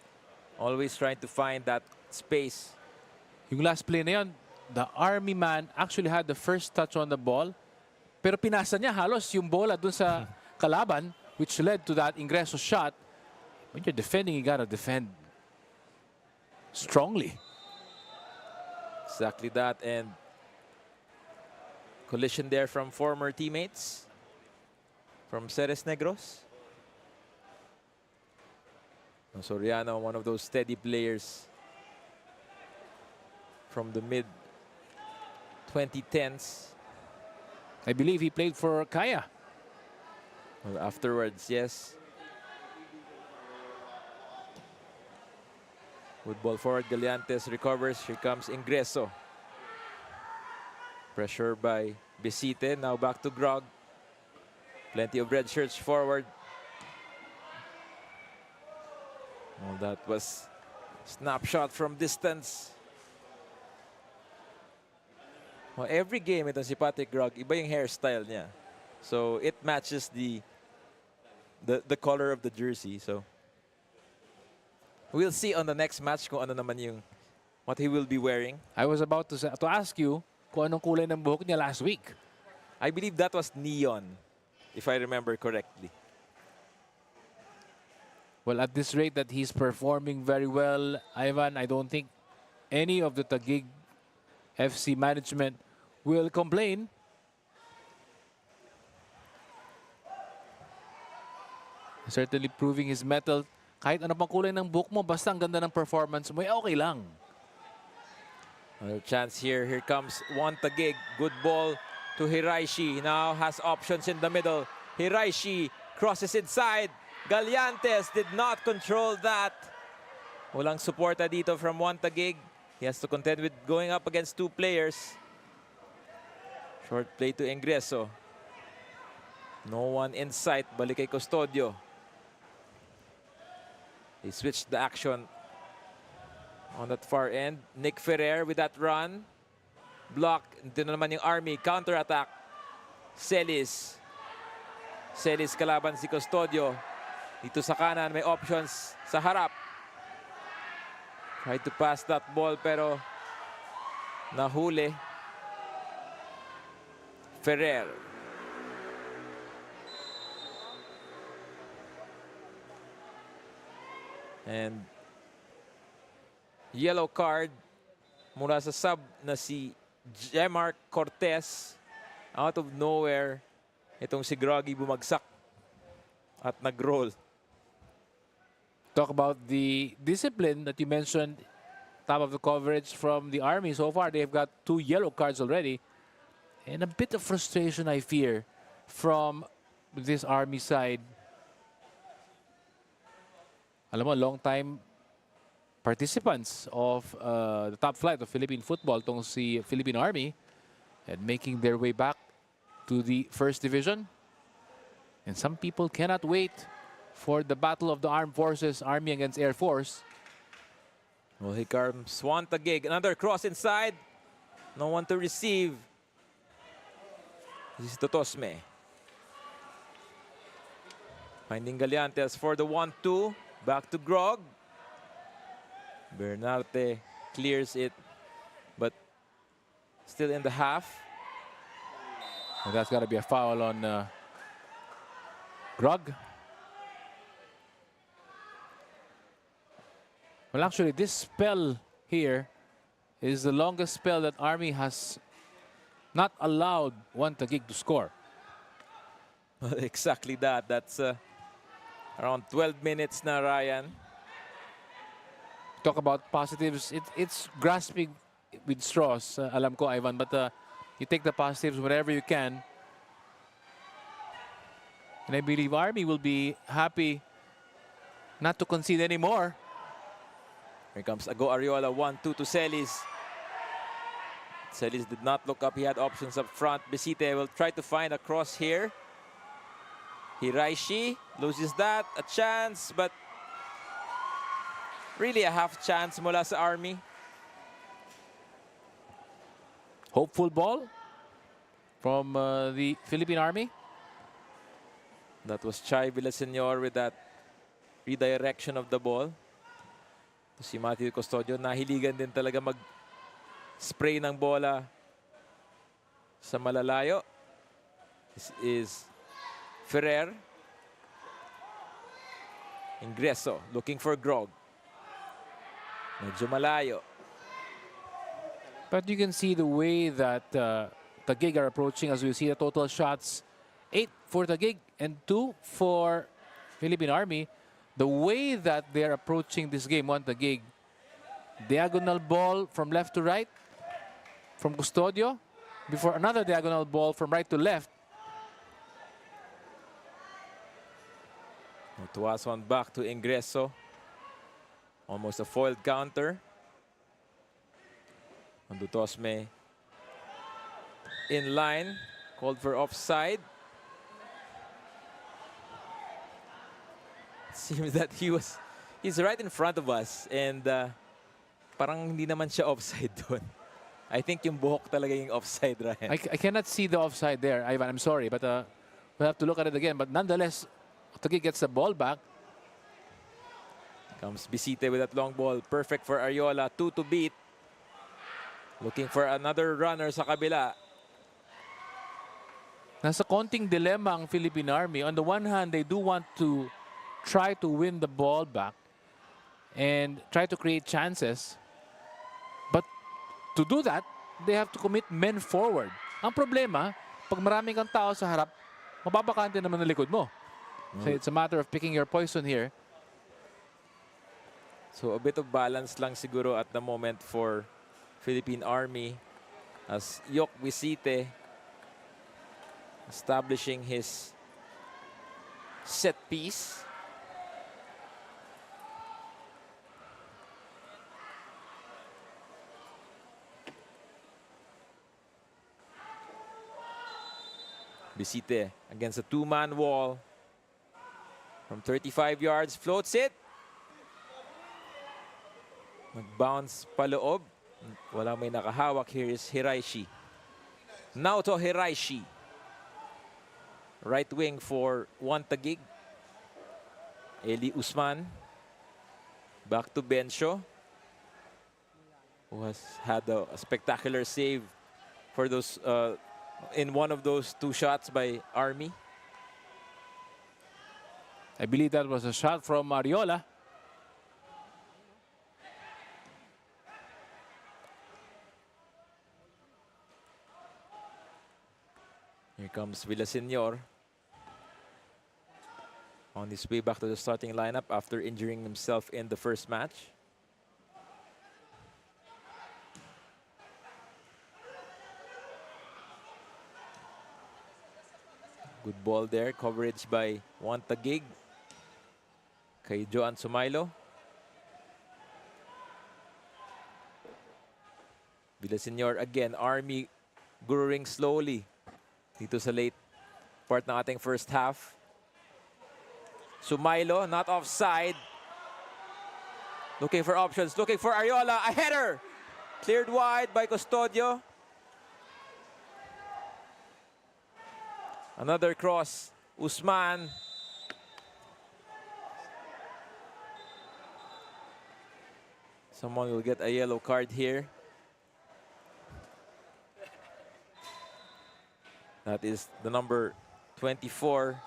Always trying to find that space. Yung last play na yun, the Army man actually had the first touch on the ball. Pero pinasa niya halos yung bola dun sa kalaban, which led to that Ingreso shot. When you're defending, you gotta defend strongly. Exactly that. And Collision there from former teammates from Ceres Negros. Soriano, one of those steady players from the mid 2010s. I believe he played for Kaya. Well, afterwards, yes. With ball forward, Galiantes recovers. Here comes Ingreso. Pressure by Besite. Now back to Grog. Plenty of red shirts forward. Well, that was snapshot from distance. Well, every game itong si Patrick Grog, iba yung hairstyle niya. So it matches the color of the jersey. So we'll see on the next match kung ano naman yung what he will be wearing. I was about to ask you kung anong kulay ng buhok niya last week. I believe that was neon, if I remember correctly. Well, at this rate that he's performing very well, Ivan, I don't think any of the Taguig FC management will complain. Certainly proving his mettle. Kahit ano pang kulay ng buhok mo, basta ang ganda ng performance mo, okay lang. Another chance here. Here comes Wan Taguig. Good ball to Hiraishi. Now has options in the middle. Hiraishi crosses inside. Galiantes did not control that. Walang suporta dito from Wan Taguig. He has to contend with going up against two players. Short play to Ingreso. No one in sight. Balik kay Custodio. They switched the action on that far end. Nick Ferrer with that run. Block. Ito na naman yung Army. Counter-attack. Celis. Celis kalaban si Custodio. Dito sa kanan, may options sa harap. Tried to pass that ball pero nahuli. Ferrer. And yellow card mula sa sub na si Jemark Cortez. Out of nowhere, itong si Groggy bumagsak at nag-roll. Talk about the discipline that you mentioned, top of the coverage from the Army. So far, they've got 2 yellow cards already. And a bit of frustration, I fear, from this Army side. Alam mo, long-time participants of the top flight of Philippine football, tong si Philippine Army, and making their way back to the first division. And some people cannot wait for the battle of the armed forces, Army against Air Force. Well, here comes Wan Taguig. Another cross inside. No one to receive. This is Totosme. Finding Galiantes for the 1-2. Back to Grog. Bernarte clears it, but still in the half. And that's got to be a foul on Grog. Well, actually, this spell here is the longest spell that Army has not allowed Wan Taguig to score. Exactly that. That's around 12 minutes na, Ryan. Talk about positives. It's grasping with straws, alam ko, Ivan, but you take the positives whenever you can. And I believe Army will be happy not to concede anymore. Here comes Ago Ariola, 1-2 to Celis. Celis did not look up. He had options up front. Besite will try to find a cross here. Hiraishi loses that. A chance, but really a half chance mula sa Army. Hopeful ball from the Philippine Army. That was Chai Villaseñor with that redirection of the ball. Si Matthew Custodio, nahiligan din talaga mag-spray ng bola sa malalayo. This is Ferrer. Ingreso, looking for Grog. Medyo malayo. But you can see the way that Taguig are approaching. As we see the total shots, 8 for Taguig and 2 for Philippine Army. The way that they're approaching this game, Wan Taguig, diagonal ball from left to right from Custodio, before another diagonal ball from right to left. Tuwas one back to Ingreso. Almost a foiled counter. Andutosme in line, called for offside. Seems that he's right in front of us, and parang hindi naman siya offside doon. I think yung buhok talaga yung offside, Ryan. I cannot see the offside there, Ivan. I'm sorry, but we'll have to look at it again. But nonetheless, Taguig gets the ball back. Comes Bisite with that long ball. Perfect for Ariola. 2 to beat. Looking for another runner sa kabila. Nasa konting dilemma ang Philippine Army. On the one hand, they do want to try to win the ball back and try to create chances. But to do that, they have to commit men forward. Ang problema, pag maraming kang tao sa harap, mababakante naman ang likod mo. So it's a matter of picking your poison here. So a bit of balance lang siguro at the moment for Philippine Army as Yok Visite establishing his set piece. Visite against a two-man wall from 35 yards, floats it. Mag-bounce paloob. Walang may nakahawak. Here is Hiraishi. Naoto Hiraishi. Right wing for Wan Taguig. Eli Usman. Back to Bencio, who has had a spectacular save for those in one of those two shots by Army. I believe that was a shot from Ariola. Here comes Villaseñor on his way back to the starting lineup after injuring himself in the first match. Good ball there. Coverage by Wan Taguig. Kay Joan Sumailo. Villaseñor again. Army growing slowly dito sa late part ng ating first half. Sumailo, not offside. Looking for options. Looking for Ariola. A header. Cleared wide by Custodio. Another cross. Usman. Someone will get a yellow card here. That is the number 24,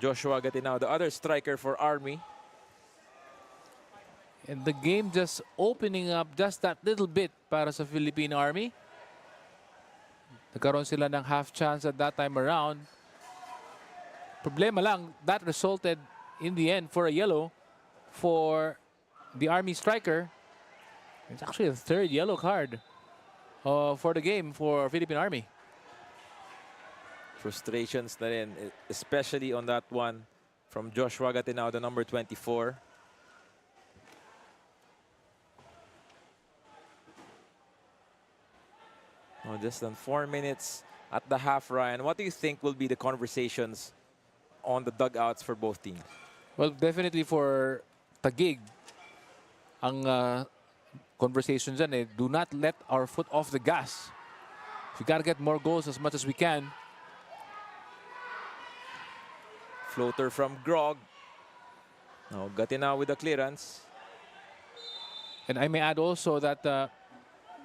Joshua Gatinao, the other striker for Army. And the game just opening up just that little bit para sa Philippine Army. Nagkaroon sila ng half chance at that time around. Problema lang, that resulted in the end for a yellow for the Army striker. It's actually the third yellow card for the game for Philippine Army. Frustrations na rin, especially on that one from Joshua Gatinao, the number 24. Oh, just than 4 minutes at the half, Ryan. What do you think will be the conversations on the dugouts for both teams? Well, definitely for Taguig, ang conversation dyan, do not let our foot off the gas. We gotta get more goals as much as we can. Floater from Grog. Now Gatinao with the clearance. And I may add also that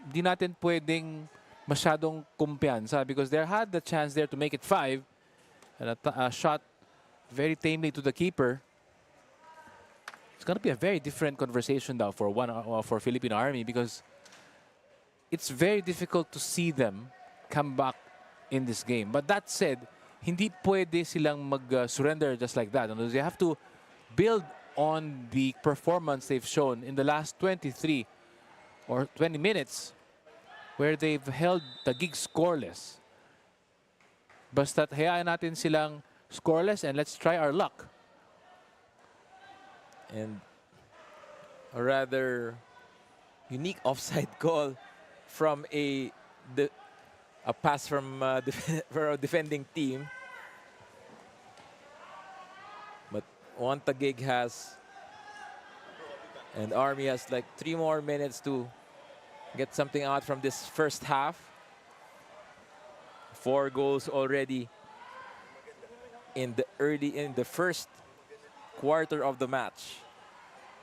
di natin pwedeng masyadong kumpiyansa because they had the chance there to make it 5 and a shot very tamely to the keeper. It's going to be a very different conversation now for Philippine Army because it's very difficult to see them come back in this game. But that said, hindi pwede silang mag-surrender just like that. They have to build on the performance they've shown in the last 23 or 20 minutes where they've held Taguig scoreless. Basta't hayaan natin silang scoreless and let's try our luck. And a rather unique offside call from a pass from for a defending team. But Wan Taguig has, and Army has like 3 more minutes to get something out from this first half. 4 goals already in the first quarter of the match,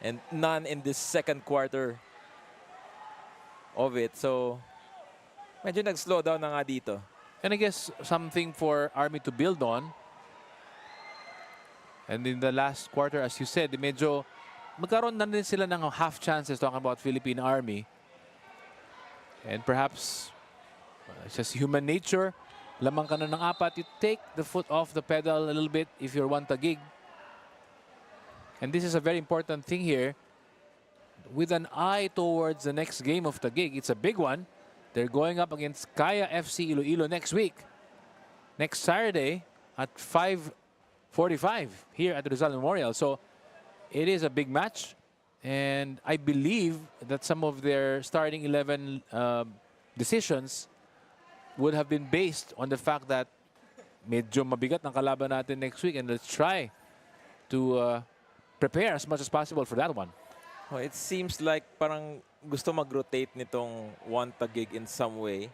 and none in this second quarter of it. So medyo nag-slow down na nga dito. And I guess something for Army to build on. And in the last quarter, as you said, medyo magkaroon na din sila ng half chances, talking about Philippine Army. And perhaps it's just human nature. Lamang ka na ng 4, you take the foot off the pedal a little bit if you're Wan Taguig. And this is a very important thing here. With an eye towards the next game of Taguig, it's a big one. They're going up against Kaya FC Iloilo next week. Next Saturday at 5:45 here at the Rizal Memorial. So it is a big match. And I believe that some of their starting 11 decisions would have been based on the fact that medyo mabigat ang kalaban natin next week, and let's try to prepare as much as possible for that one. Oh, it seems like parang gusto mag-rotate nitong Wan Taguig in some way.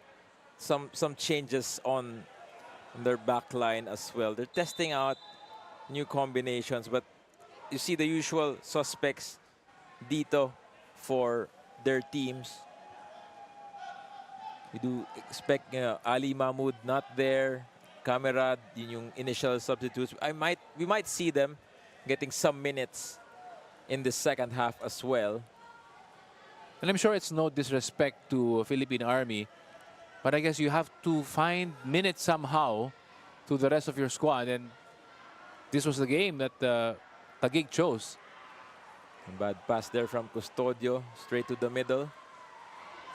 Some changes on their back line as well. They're testing out new combinations, but you see the usual suspects dito for their teams. We do expect Ali Mahmoud not there. Kamerad, yun yung initial substitutes. We might see them getting some minutes in the second half as well. And I'm sure it's no disrespect to Philippine Army, but I guess you have to find minutes somehow to the rest of your squad. And this was the game that Taguig chose. Bad pass there from Custodio, straight to the middle.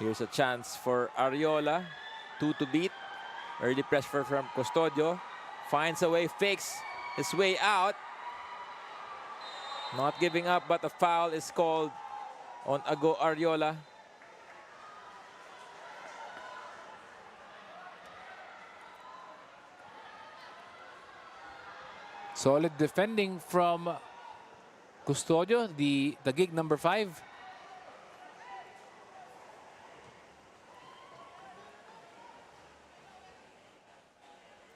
Here's a chance for Ariola. 2 to beat. Early pressure from Custodio. Finds a way, fakes his way out. Not giving up, but a foul is called on Ago Ariola. Solid defending from Custodio, the gig number 5.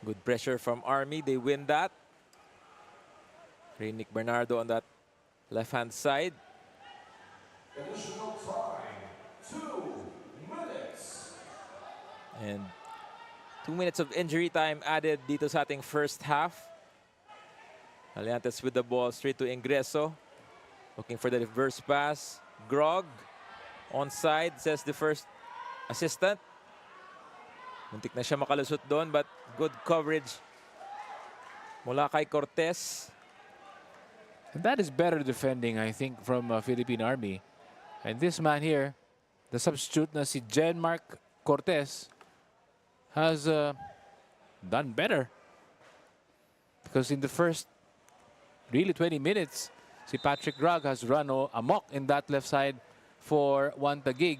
Good pressure from Army. They win that. Nick Bernardo on that left-hand side. Additional time, 2 minutes. And 2 minutes of injury time added dito sa ating first half. Aliantes with the ball straight to Ingreso. Looking for the reverse pass. Grog onside, says the first assistant. Muntik na siya makalusot doon, but good coverage mula kay Cortez. And that is better defending, I think, from Philippine Army. And this man here, the substitute na si Genmark Cortez, has done better. Because in the first really 20 minutes, si Patrick Grog has run amok in that left side for Wan Taguig.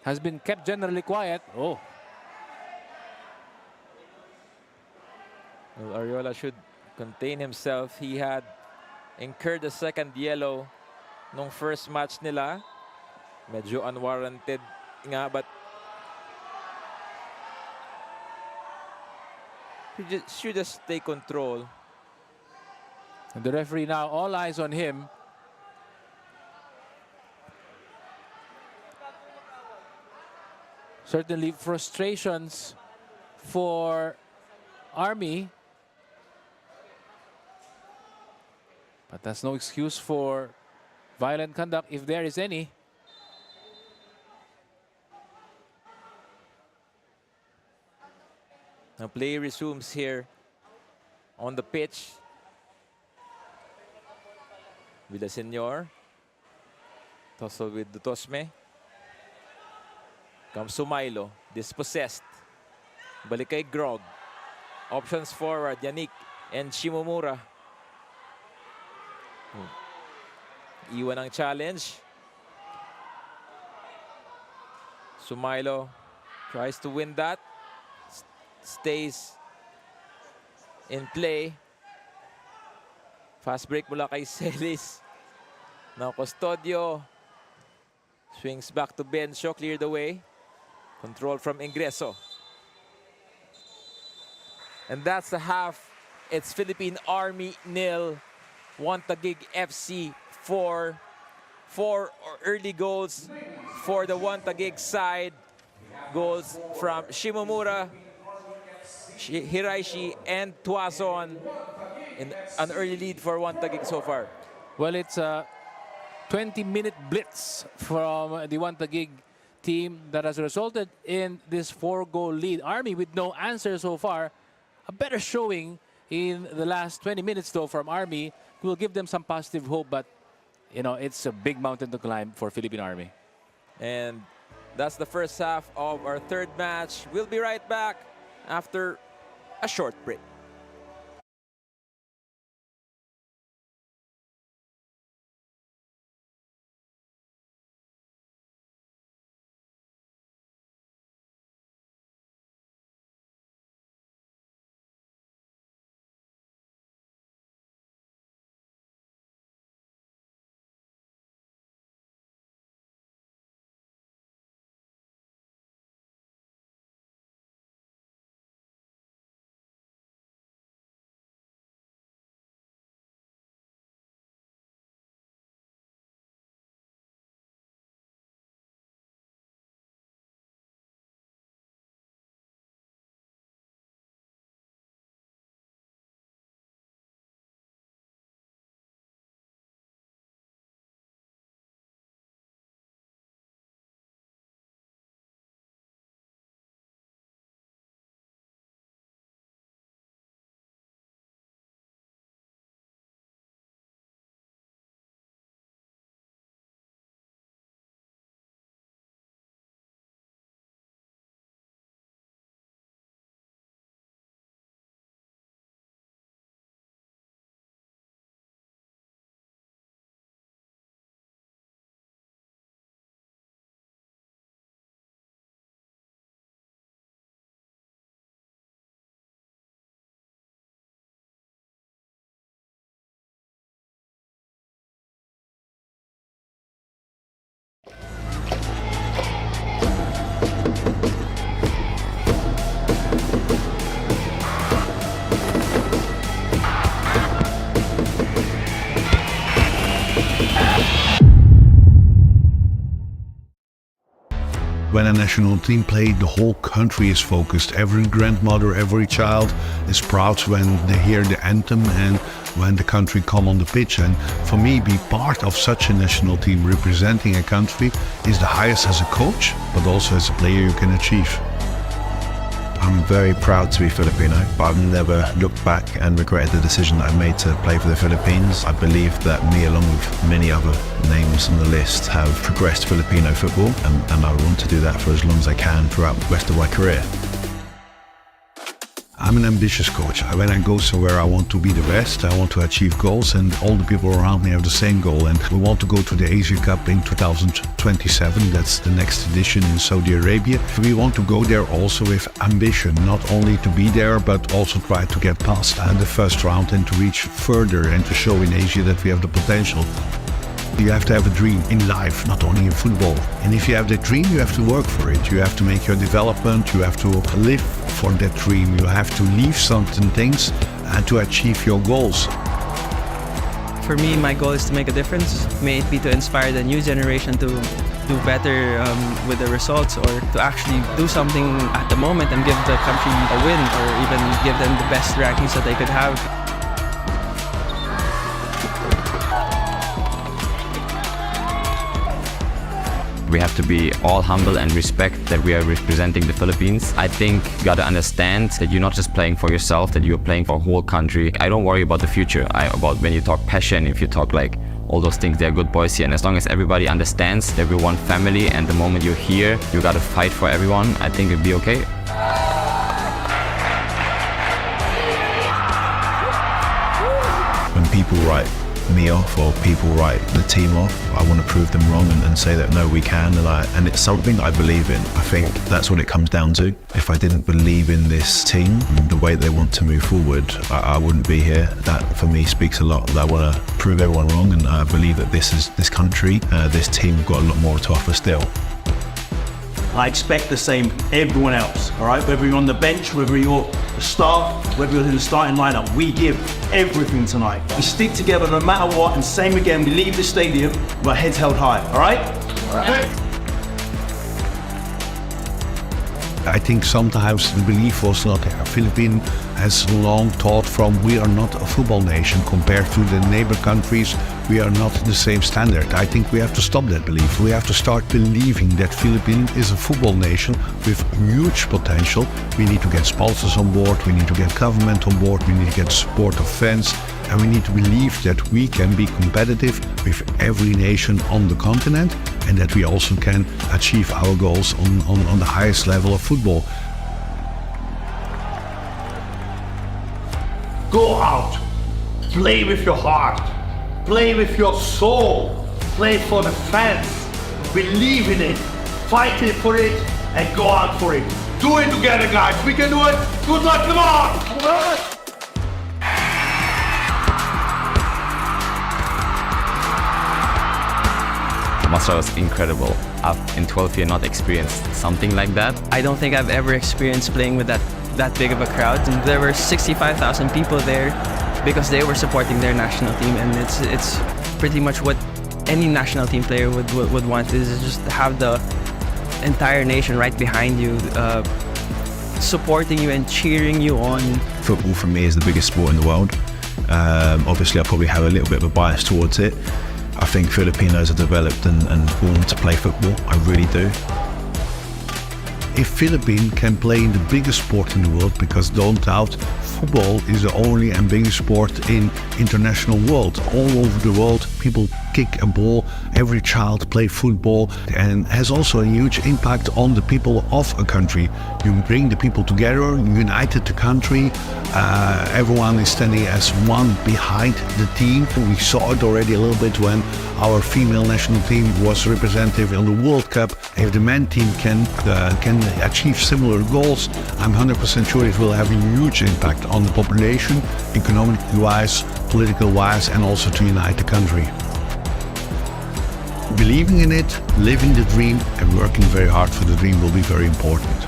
Has been kept generally quiet. Oh. Well, Ariola should contain himself. He had incurred the second yellow nung first match nila. Medyo unwarranted nga, but he should just take control. And the referee now, all eyes on him. Certainly frustrations for Army. But that's no excuse for violent conduct if there is any. Now play resumes here on the pitch. Villaseñor. Tussle with Dutosme. Comes Sumailo. Dispossessed. Balik kay Grog. Options forward. Yannick and Shimomura. Iwan ang challenge. Sumailo tries to win that. Stays in play. Fast break mula kay Celis. Now Custodio. Swings back to Bencio. Clear the way. Control from Ingreso. And that's the half. It's Philippine Army 0. Wan Taguig FC 4. 4 early goals for the Wan Taguig side. Goals from Shimomura, Hiraishi, and Tuazon. In an early lead for Wan Taguig so far. Well, it's a 20-minute blitz from the Wan Taguig team that has resulted in this 4-goal lead. Army with no answer so far. A better showing in the last 20 minutes, though, from Army will give them some positive hope, but you know, it's a big mountain to climb for Philippine Army. And that's the first half of our third match. We'll be right back after a short break. When a national team played, the whole country is focused. Every grandmother, every child is proud when they hear the anthem and when the country come on the pitch. And for me, be part of such a national team representing a country is the highest as a coach, but also as a player you can achieve. I'm very proud to be Filipino, but I've never looked back and regretted the decision that I made to play for the Philippines. I believe that me, along with many other names on the list, have progressed Filipino football, and I want to do that for as long as I can throughout the rest of my career. I'm an ambitious coach. When I go somewhere, I want to be the best. I want to achieve goals, and all the people around me have the same goal. And we want to go to the Asia Cup in 2027. That's the next edition in Saudi Arabia. We want to go there also with ambition, not only to be there, but also try to get past the first round and to reach further and to show in Asia that we have the potential. You have to have a dream in life, not only in football. And if you have that dream, you have to work for it. You have to make your development, you have to live for that dream. You have to leave certain things and to achieve your goals. For me, my goal is to make a difference. May it be to inspire the new generation to do better with the results, or to actually do something at the moment and give the country a win, or even give them the best rankings that they could have. We have to be all humble and respect that we are representing the Philippines. I think you got to understand that you're not just playing for yourself, that you're playing for a whole country. I don't worry about the future. About when you talk passion, if you talk like all those things, they're good boys here. And as long as everybody understands that we're one family, and the moment you're here, you got to fight for everyone, I think it'll be okay. When people write me off or people write the team off, I want to prove them wrong and say that no, we can, and it's something I believe in. I think that's what it comes down to. If I didn't believe in this team, the way they want to move forward, I wouldn't be here. That for me speaks a lot. I want to prove everyone wrong, and I believe that this country, this team have got a lot more to offer still. I expect the same everyone else, all right? Whether you're on the bench, whether you're the staff, whether you're in the starting lineup, we give everything tonight. We stick together no matter what, and same again, we leave the stadium with our heads held high, all right? All right. I think sometimes the belief was not there. Philippines has long thought from we are not a football nation compared to the neighbor countries. We are not the same standard. I think we have to stop that belief. We have to start believing that Philippines is a football nation with huge potential. We need to get sponsors on board. We need to get government on board. We need to get support of fans. And we need to believe that we can be competitive with every nation on the continent, and that we also can achieve our goals on the highest level of football. Go out, play with your heart, play with your soul, play for the fans, believe in it, fight it for it, and go out for it. Do it together, guys. We can do it. Good luck, come on. Masra was incredible. I've in 12 years not experienced something like that. I don't think I've ever experienced playing with that big of a crowd. And there were 65,000 people there because they were supporting their national team, and it's pretty much what any national team player would want, is just have the entire nation right behind you, supporting you and cheering you on. Football for me is the biggest sport in the world. Obviously I probably have a little bit of a bias towards it. I think Filipinos are developed and born to play football. I really do. If Philippines can play in the biggest sport in the world, because don't doubt, football is the only and biggest sport in international world. All over the world, people kick a ball. Every child play football, and has also a huge impact on the people of a country. You bring the people together, united the country. Everyone is standing as one behind the team. We saw it already a little bit when our female national team was representative in the World Cup. If the men team can achieve similar goals, I'm 100% sure it will have a huge impact on the population, economically-wise, political-wise, and also to unite the country. Believing in it, living the dream, and working very hard for the dream will be very important.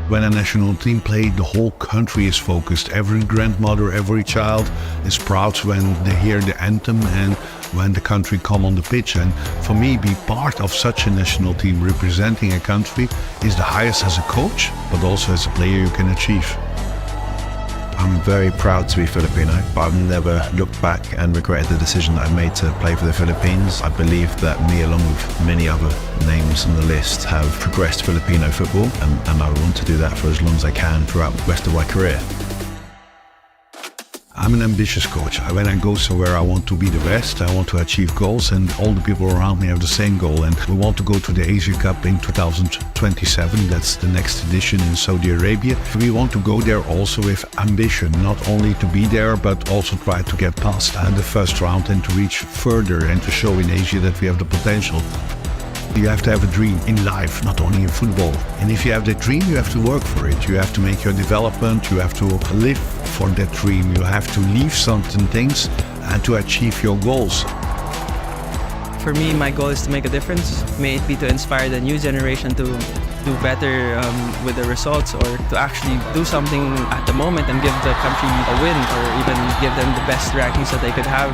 When a national team plays, the whole country is focused. Every grandmother, every child is proud when they hear the anthem and when the country come on the pitch. And for me, be part of such a national team representing a country is the highest as a coach, but also as a player you can achieve. I'm very proud to be Filipino, but I've never looked back and regretted the decision that I made to play for the Philippines. I believe that me, along with many other names on the list, have progressed Filipino football, and I want to do that for as long as I can throughout the rest of my career. I'm an ambitious coach. When I go somewhere, I want to be the best. I want to achieve goals, and all the people around me have the same goal. And we want to go to the Asia Cup in 2027. That's the next edition in Saudi Arabia. We want to go there also with ambition, not only to be there, but also try to get past the first round and to reach further and to show in Asia that we have the potential. You have to have a dream in life, not only in football. And if you have that dream, you have to work for it. You have to make your development, you have to live for that dream. You have to leave certain things and to achieve your goals. For me, my goal is to make a difference. May it be to inspire the new generation to do better with the results, or to actually do something at the moment and give the country a win, or even give them the best rankings that they could have.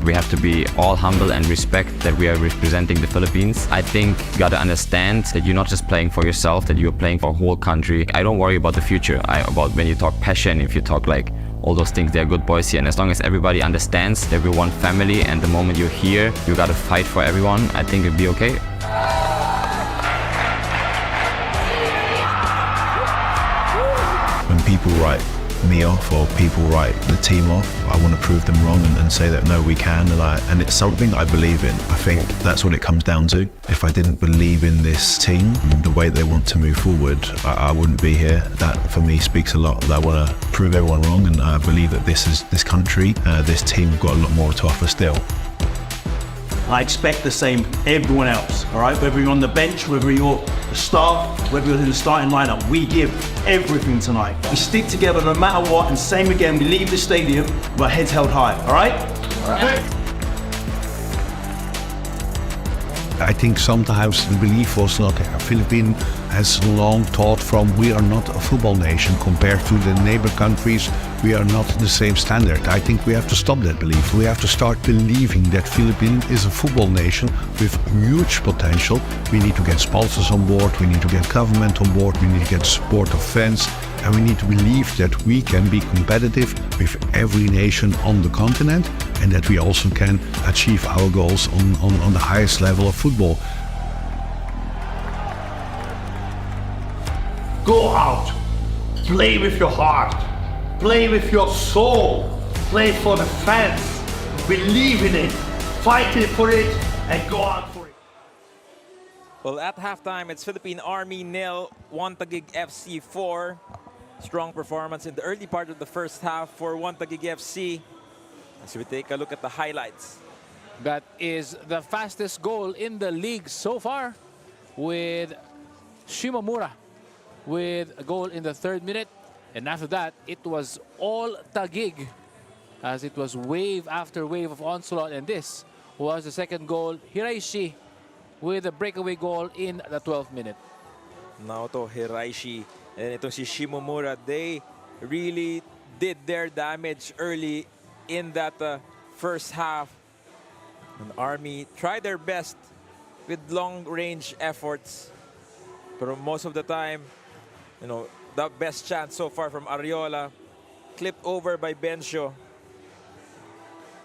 We have to be all humble and respect that we are representing the Philippines. I think you got to understand that you're not just playing for yourself, that you're playing for a whole country. I don't worry about the future. About when you talk passion, if you talk like all those things, they're good boys here. And as long as everybody understands that we're one family, and the moment you're here, you got to fight for everyone, I think it'll be okay. When people write me off or people write the team off, I want to prove them wrong and say that no, we can, and it's something I believe in. I think that's what it comes down to. If I didn't believe in this team, the way they want to move forward, I wouldn't be here. That for me speaks a lot. I want to prove everyone wrong, and I believe that this country, this team have got a lot more to offer still. I expect the same everyone else, all right? Whether you're on the bench, whether you're the staff, whether you're in the starting lineup, we give everything tonight. We stick together no matter what, and same again, we leave the stadium with our heads held high, all right? All right. I think sometimes the belief was not there. Philippines has long thought from we are not a football nation compared to the neighbor countries. We are not the same standard. I think we have to stop that belief. We have to start believing that Philippines is a football nation with huge potential. We need to get sponsors on board. We need to get government on board. We need to get support of fans. And we need to believe that we can be competitive with every nation on the continent, and that we also can achieve our goals on the highest level of football. Go out, play with your heart, play with your soul, play for the fans, believe in it, fight for it, and go out for it. Well, at halftime, it's Philippine Army 0, Wan Taguig FC 4. Strong performance in the early part of the first half for Wan Taguig FC. As we take a look at the highlights. That is the fastest goal in the league so far, with Shimomura with a goal in the 3rd minute. And after that, it was all Taguig, as it was wave after wave of onslaught. And this was the 2nd goal, Hiraishi with a breakaway goal in the 12th minute. Naoto Hiraishi and itong si Shimomura, they really did their damage early in that first half. And Army tried their best with long-range efforts, but most of the time, you know, the best chance so far from Ariola, clipped over by Bencio.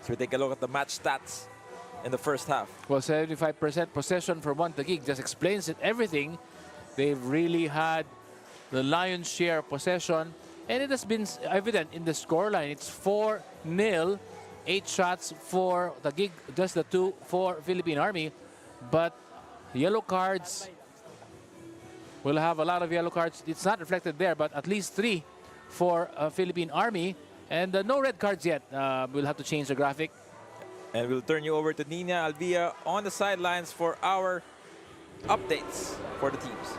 So we take a look at the match stats in the first half. Well, 75% possession for Wan Taguig just explains it everything. They've really had the lion's share of possession, and it has been evident in the scoreline. It's 4-0, 8 shots for Taguig, just the 2 for Philippine Army. But yellow cards, we'll have a lot of yellow cards. It's not reflected there, but at least 3 for Philippine Army. And no red cards yet. We'll have to change the graphic. And we'll turn you over to Nina Alvia on the sidelines for our updates for the teams.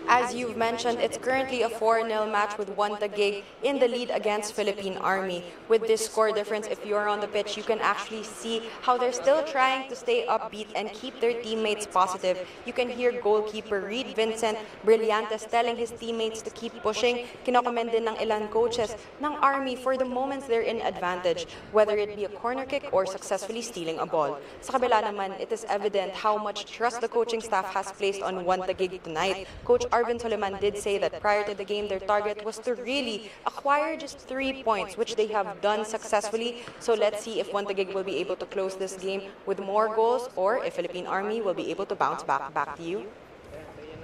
As you've mentioned, it's currently a 4-0 match with Wan Taguig in the lead against Philippine Army. With this score difference, if you're on the pitch, you can actually see how they're still trying to stay upbeat and keep their teammates positive. You can hear goalkeeper Reed Vincent Brillantes telling his teammates to keep pushing. Kinokomend din ng ilan coaches ng Army for the moments they're in advantage, whether it be a corner kick or successfully stealing a ball. Sa kabila naman, it is evident how much trust the coaching staff has placed on Wan Taguig tonight. Coach Arvin Soliman did say that prior to the game, their target was to really acquire just 3 points, which they have done successfully. So let's see if Wan Taguig will be able to close this game with more goals, or if Philippine Army will be able to bounce back. Back to you.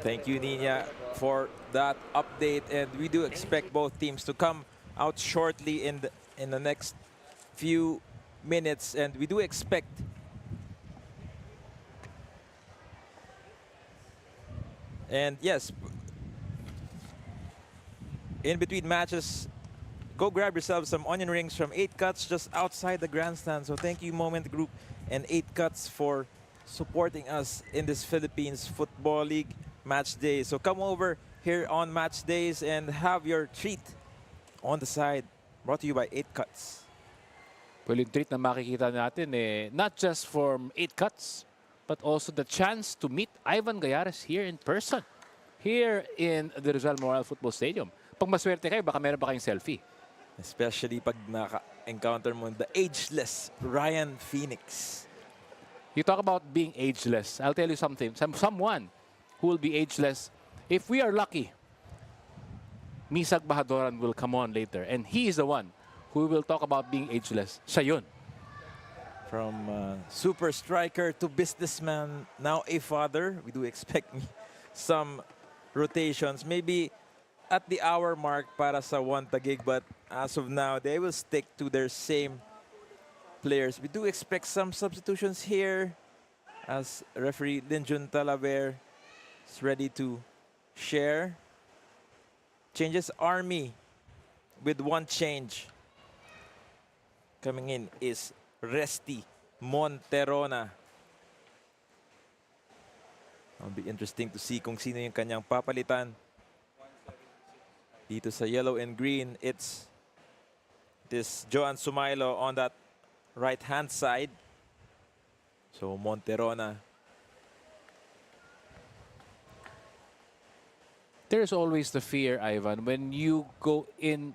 Thank you, Nina, for that update. And we do expect both teams to come out shortly in the next few minutes. And we do expect and yes, in between matches, go grab yourself some onion rings from 8 Cuts just outside the grandstand. So thank you, Moment Group and 8 Cuts, for supporting us in this Philippines Football League match day. So come over here on match days and have your treat on the side. Brought to you by 8 Cuts. Well, yung treat na makikita natin, not just from 8 Cuts, but also the chance to meet Ivan Gayares here in person, here in the Rizal Memorial Football Stadium. Pag maswerte kayo, baka meron pa kayong selfie. Especially pag naka-encounter mo the ageless Ryan Phoenix. You talk about being ageless. I'll tell you something. Someone who will be ageless, if we are lucky, Misag Bahadoran will come on later. And he is the one who will talk about being ageless. Siya yun. From super striker to businessman, now a father. We do expect some rotations. Maybe at the hour mark para sa Wan Taguig, but as of now, they will stick to their same players. We do expect some substitutions here as referee Linjun Talaver is ready to share. Changes Army with one change. Coming in is Resty Monterona. It'll be interesting to see kung sino yung kanyang papalitan. Dito sa yellow and green, it's this Joan Sumailo on that right-hand side. So Monterona. There's always the fear, Ivan, when you go in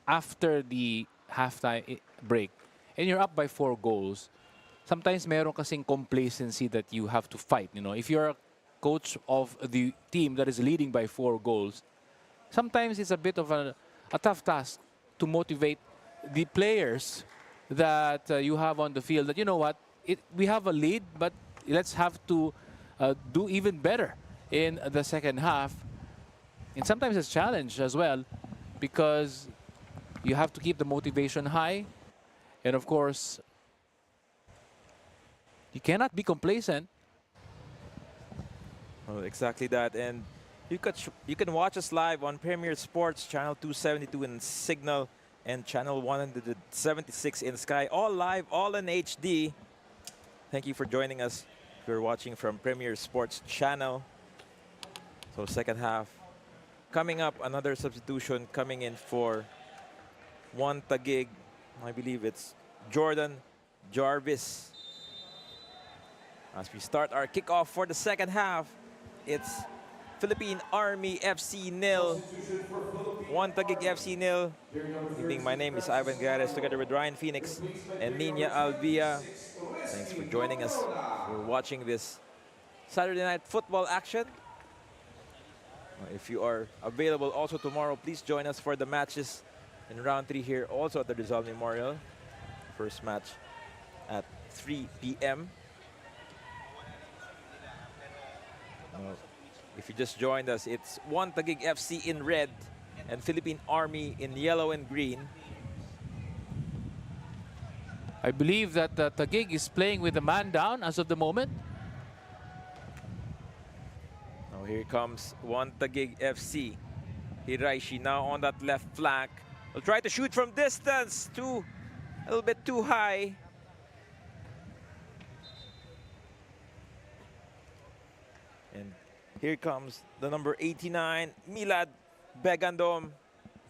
after the halftime break and you're up by 4 goals, sometimes meron kasing complacency that you have to fight. You know, if you're a coach of the team that is leading by 4 goals, sometimes it's a bit of a tough task to motivate the players that you have on the field. That, you know what, we have a lead, but let's have to do even better in the second half. And sometimes it's a challenge as well because you have to keep the motivation high. And of course, you cannot be complacent. Well, exactly that. And you can watch us live on Premier Sports, Channel 272 in Signal and Channel 176 in Sky. All live, all in HD. Thank you for joining us if you're watching from Premier Sports Channel. So second half. Coming up, another substitution coming in for Wan Taguig. I believe it's Jordan Jarvis. As we start our kickoff for the second half, it's Philippine Army FC 0, Wan Taguig FC 0. Evening, my name is Ivan Gares together with Ryan Phoenix and Nina Alvia. Thanks for joining us. We're watching this Saturday night football action. If you are available also tomorrow, please join us for the matches in round 3 here, also at the Rizal Memorial. First match at 3 p.m. If you just joined us, it's Wan Taguig FC in red and Philippine Army in yellow and green. I believe that Taguig is playing with a man down as of the moment. Now here comes Wan Taguig FC. Hiraishi now on that left flank. Will try to shoot from distance, a little bit too high. And here comes the number 89, Milad Begandom.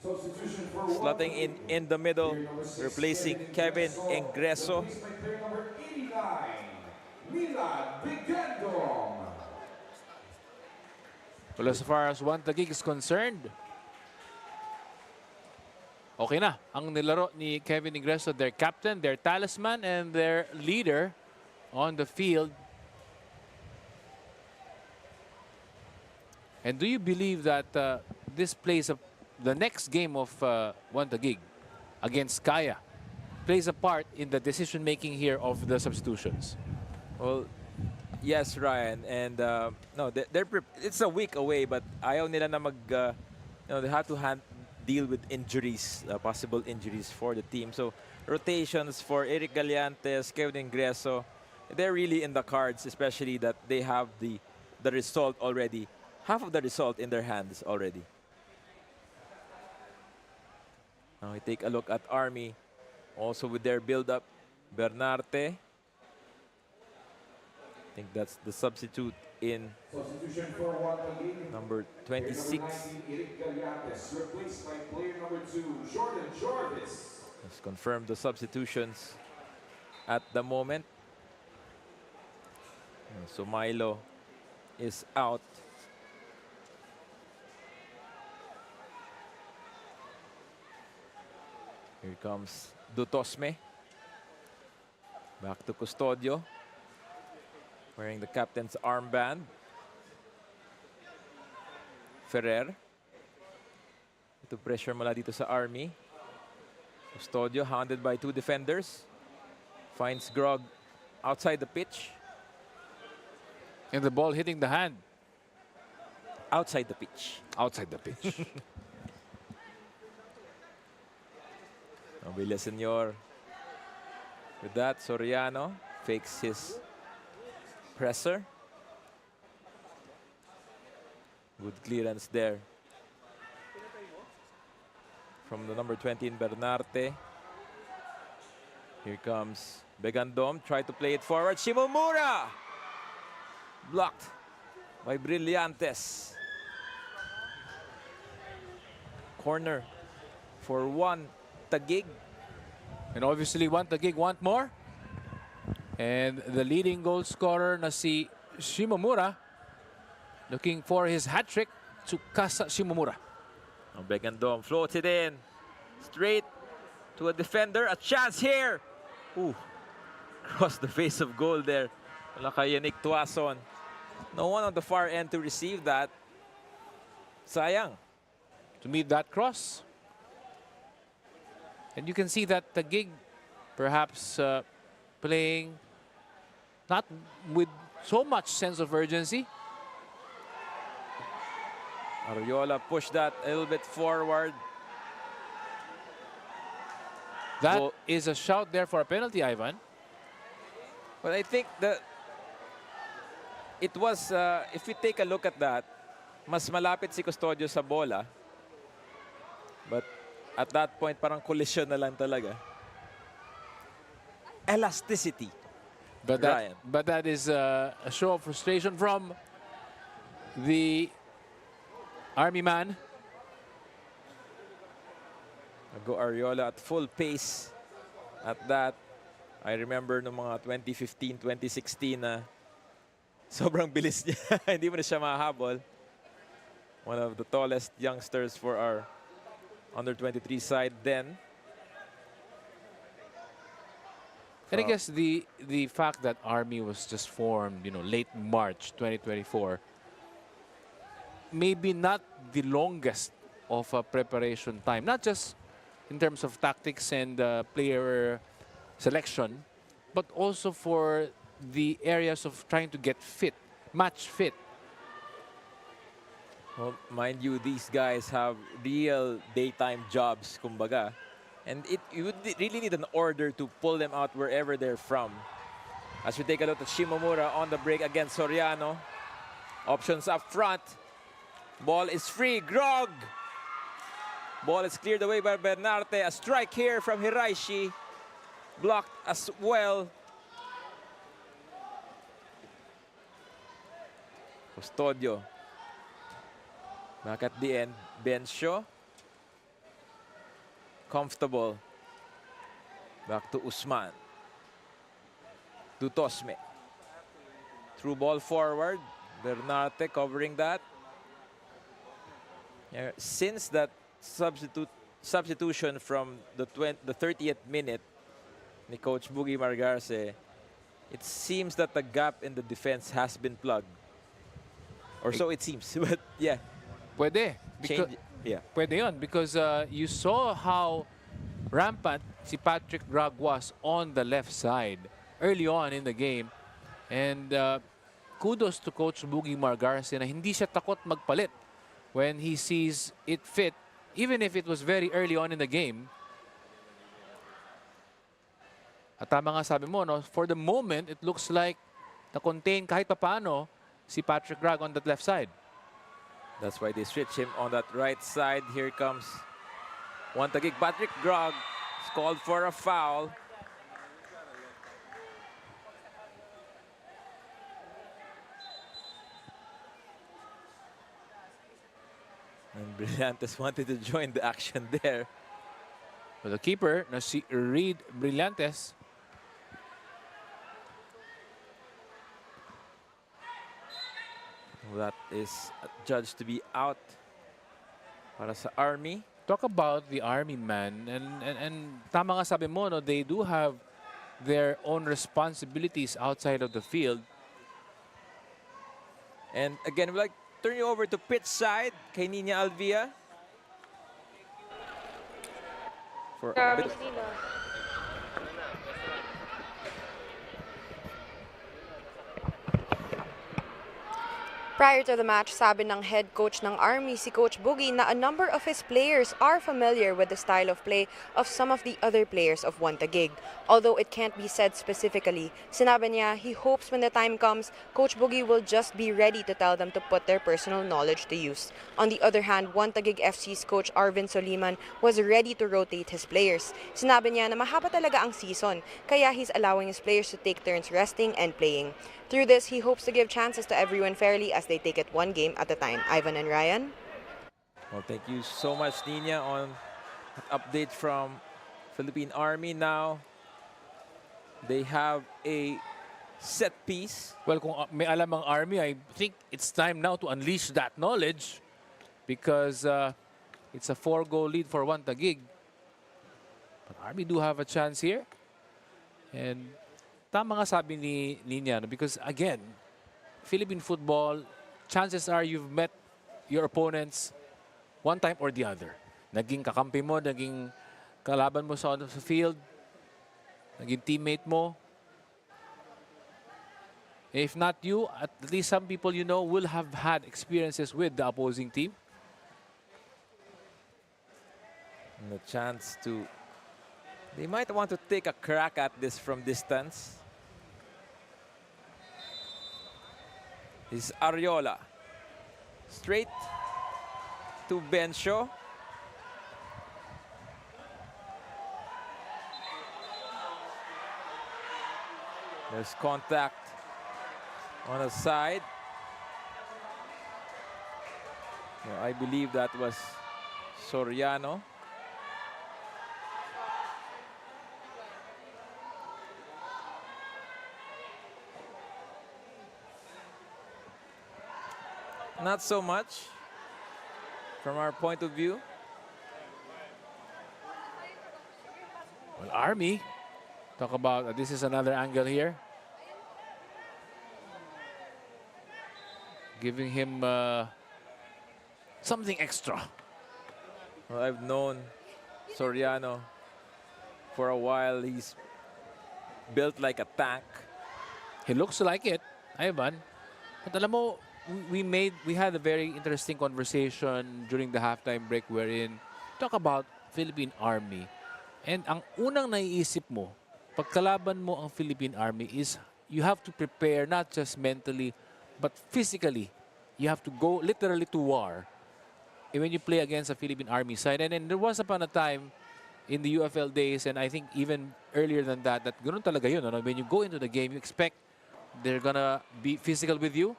Slotting in the middle, replacing Kevin Engreso. Well, as far as Wan Taguig is concerned, okay na ang nilaro ni Kevin Ingreso, their captain, their talisman, and their leader on the field. And do you believe that this plays the next game of Wan Taguig against Kaya plays a part in the decision-making here of the substitutions? Well, yes, Ryan, and no, it's a week away, but ayaw nila na they have to deal with injuries, possible injuries for the team. So rotations for Eric Galiantes, Kevin Ingreso, they're really in the cards, especially that they have the result already, half of the result in their hands already. Now we take a look at Army, also with their build-up, Bernarte. I think that's the substitute in number 26. Let's confirm the substitutions at the moment. So Milo is out. Here comes Dutosme. Back to Custodio. Wearing the captain's armband. Ferrer. Ito pressure mula dito sa Army. Custodio hounded by 2 defenders. Finds Grog outside the pitch. And the ball hitting the hand. Outside the pitch. Outside the pitch. Villasenor. With that, Soriano fakes his presser. Good clearance there from the number 20 in Bernarte. Here comes Begandom. Try to play it forward. Shimomura! Blocked by Brillantes. Corner for Wan Taguig. And obviously, Wan Taguig want more. And the leading goal scorer na si Shimomura looking for his hat-trick to Kasa Shimomura. Begandom floated in straight to a defender. A chance here. Ooh, cross the face of goal there. Wala kay Yannick Tuason. No one on the far end to receive that. Sayang. To meet that cross. And you can see that Taguig perhaps playing not with so much sense of urgency. Ariola pushed that a little bit forward. That is a shout there for a penalty, Ivan. But I think that it was, if we take a look at that, mas malapit si Custodio sa bola. But at that point, parang collision na lang talaga. Elasticity. But that is a show of frustration from the Army man. Go Ariola at full pace at that. I remember no mga 2015, 2016 na sobrang bilis niya. Hindi mo na siya mahabol. One of the tallest youngsters for our under-23 side then. And I guess the fact that Army was just formed, you know, late March 2024, maybe not the longest of a preparation time, not just in terms of tactics and player selection, but also for the areas of trying to get fit, match fit. Well, mind you, these guys have real daytime jobs, kumbaga. And you would really need an order to pull them out wherever they're from. As we take a look at Shimomura on the break against Soriano. Options up front. Ball is free. Grog! Ball is cleared away by Bernarte. A strike here from Hiraishi. Blocked as well. Custodio. Back at the end. Bencio. Comfortable. Back to Usman. Dutosme. Through ball forward. Bernarte covering that. Yeah, since that substitution from the 30th minute ni Coach Boogie Margarce, it seems that the gap in the defense has been plugged. Or so it seems. But yeah. Pwede. Yeah. Pwede yun because you saw how rampant si Patrick Grog was on the left side early on in the game. And kudos to Coach Boogie Margarce na hindi siya takot magpalit when he sees it fit, even if it was very early on in the game. At tama nga sabi mo, no, for the moment, it looks like na-contain kahit papaano si Patrick Grog on that left side. That's why they switch him on that right side. Here comes Wan Taguig. Patrick Grog is called for a foul. And Brillantes wanted to join the action there. But the keeper, na si Reed Brillantes, that is judged to be out para sa Army. talk about the Army, man. And tama nga sabi mo, no, they do have their own responsibilities outside of the field. And again, we'd like to turn you over to pitch side kay Nina Alvia. For a bit. Prior to the match, sabi ng head coach ng Army, si Coach Boogie, na a number of his players are familiar with the style of play of some of the other players of Wan Taguig. Although it can't be said specifically, sinabi niya he hopes when the time comes, Coach Boogie will just be ready to tell them to put their personal knowledge to use. On the other hand, Wan Taguig FC's coach Arvin Soliman was ready to rotate his players. Sinabi niya na mahaba talaga ang season, kaya he's allowing his players to take turns resting and playing. Through this, he hopes to give chances to everyone fairly as they take it one game at a time. Ivan and Ryan? Well, thank you so much, Nina, on that update from Philippine Army. Now, they have a set piece. Well, kung may alam ang Army, I think it's time now to unleash that knowledge because it's a 4-goal lead for Wan Taguig. But Army do have a chance here. And tama nga sabi ni Nina, because again, Philippine football, chances are you've met your opponents one time or the other. Naging kakampi mo, naging kalaban mo sa field, naging teammate mo. If not you, at least some people you know will have had experiences with the opposing team. And a chance to... They might want to take a crack at this from distance. This is Ariola. Straight to Bencho. There's contact on the side. Well, I believe that was Soriano. Not so much from our point of view. Well, Army, talk about, this is another angle here. Giving him something extra. Well, I've known Soriano for a while. He's built like a tank. He looks like it, Ivan. But alam mo, we had a very interesting conversation during the halftime break wherein talk about Philippine Army. And ang unang naiisip mo, pagkalaban mo ang Philippine Army is you have to prepare not just mentally but physically. You have to go literally to war when you play against a Philippine Army side. And then there was upon a time in the UFL days, and I think even earlier than that, that ganun talaga yun. Ano? When you go into the game, you expect they're gonna be physical with you.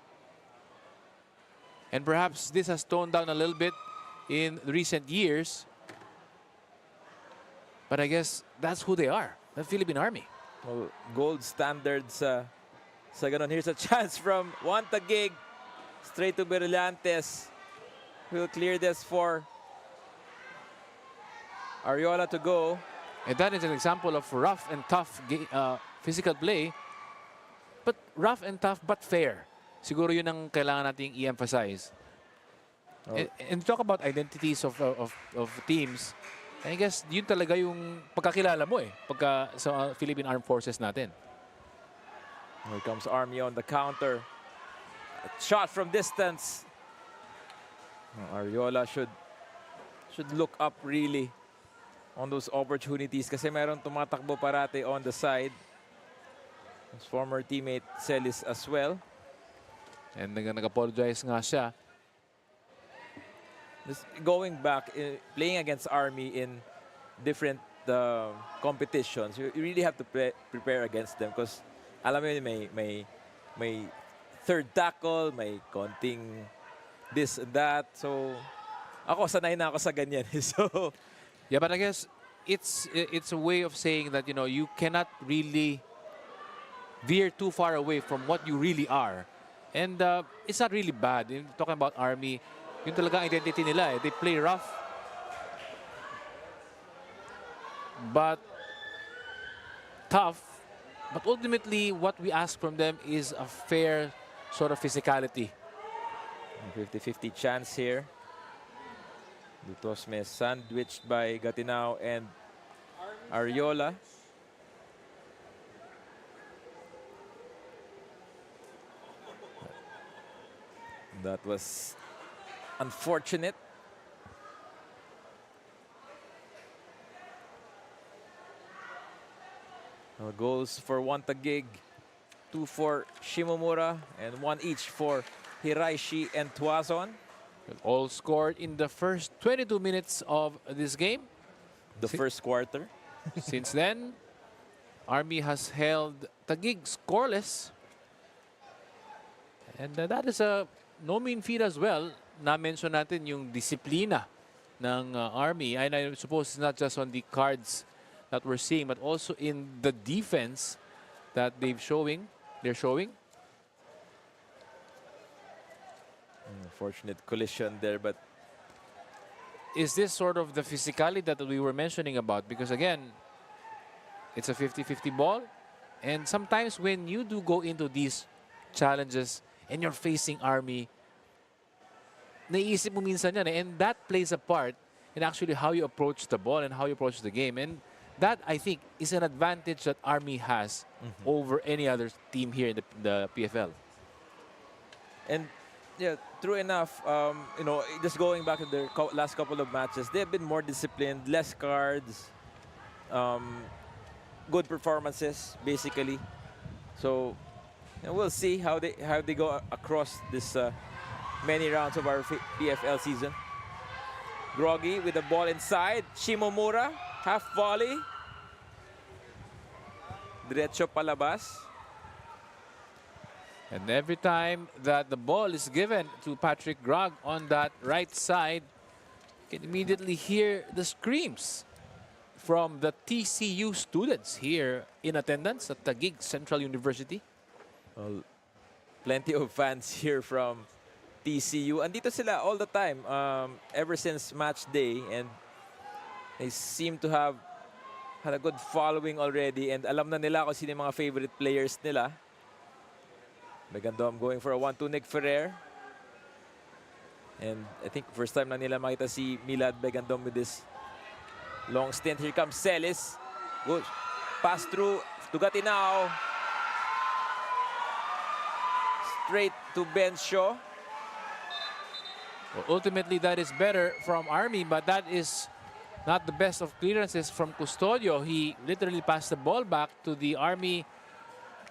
And perhaps this has toned down a little bit in recent years. But I guess that's who they are, the Philippine Army. Well, gold standards sa ganon. Here's a chance from Wan Taguig. Straight to Brillantes. We'll clear this for Ariola to go. And that is an example of rough and tough physical play. But rough and tough but fair. Siguro yun ang kailangan nating i-emphasize. Oh. And talk about identities of teams. I guess yun talaga yung pagkakilala mo pagka sa Philippine Armed Forces natin. Here comes Army on the counter. A shot from distance. Ariola should look up really on those opportunities kasi meron tumatakbo parate on the side. His former teammate Celis as well. And nag-apologize nga siya. Just going back, playing against Army in different competitions, you really have to prepare against them because alam mo yun, may third tackle, may konting this and that. So, ako, sanay na ako sa ganyan. So, yeah, but I guess it's a way of saying that, you know, you cannot really veer too far away from what you really are. And it's not really bad. Talking about Army, yung talagang identity nila. They play rough. but tough. But ultimately, what we ask from them is a fair sort of physicality. 50-50 chance here. Dutosme sandwiched by Gatinao and Ariola. That was unfortunate. Goals for Wan Taguig, 2 for Shimomura, and 1 each for Hiraishi and Tuazon. All scored in the first 22 minutes of this game. The first quarter. Since then, Army has held Taguig scoreless. And that is a no mean feat as well. Na-mention natin yung disiplina ng Army. And I suppose it's not just on the cards that we're seeing, but also in the defense that they're showing. Unfortunate collision there, but is this sort of the physicality that we were mentioning about? Because again, it's a 50-50 ball. And sometimes when you do go into these challenges and you're facing Army, naiisip mo minsan yan, and that plays a part in actually how you approach the ball and how you approach the game. And that, I think, is an advantage that Army has over any other team here in the PFL. And yeah, true enough, you know, just going back to their last couple of matches, they've been more disciplined, less cards, good performances, basically. So we'll see how they go across this many rounds of our PFL season. Groggy with the ball inside. Shimomura, half volley. Diretso palabas. And every time that the ball is given to Patrick Grog on that right side, you can immediately hear the screams from the TCU students here in attendance at Taguig Central University. Well, plenty of fans here from TCU. Andito sila all the time, ever since match day, and they seem to have had a good following already, and alam na nila kung sino yung mga favorite players nila. Begandom going for a 1-2 Nick Ferrer. And I think first time na nila makita si Milad Begandom with this long stint. Here comes Celis. Good pass through to Gatinao. Straight to Ben Shaw. Well, ultimately, that is better from Army, but that is not the best of clearances from Custodio. He literally passed the ball back to the Army,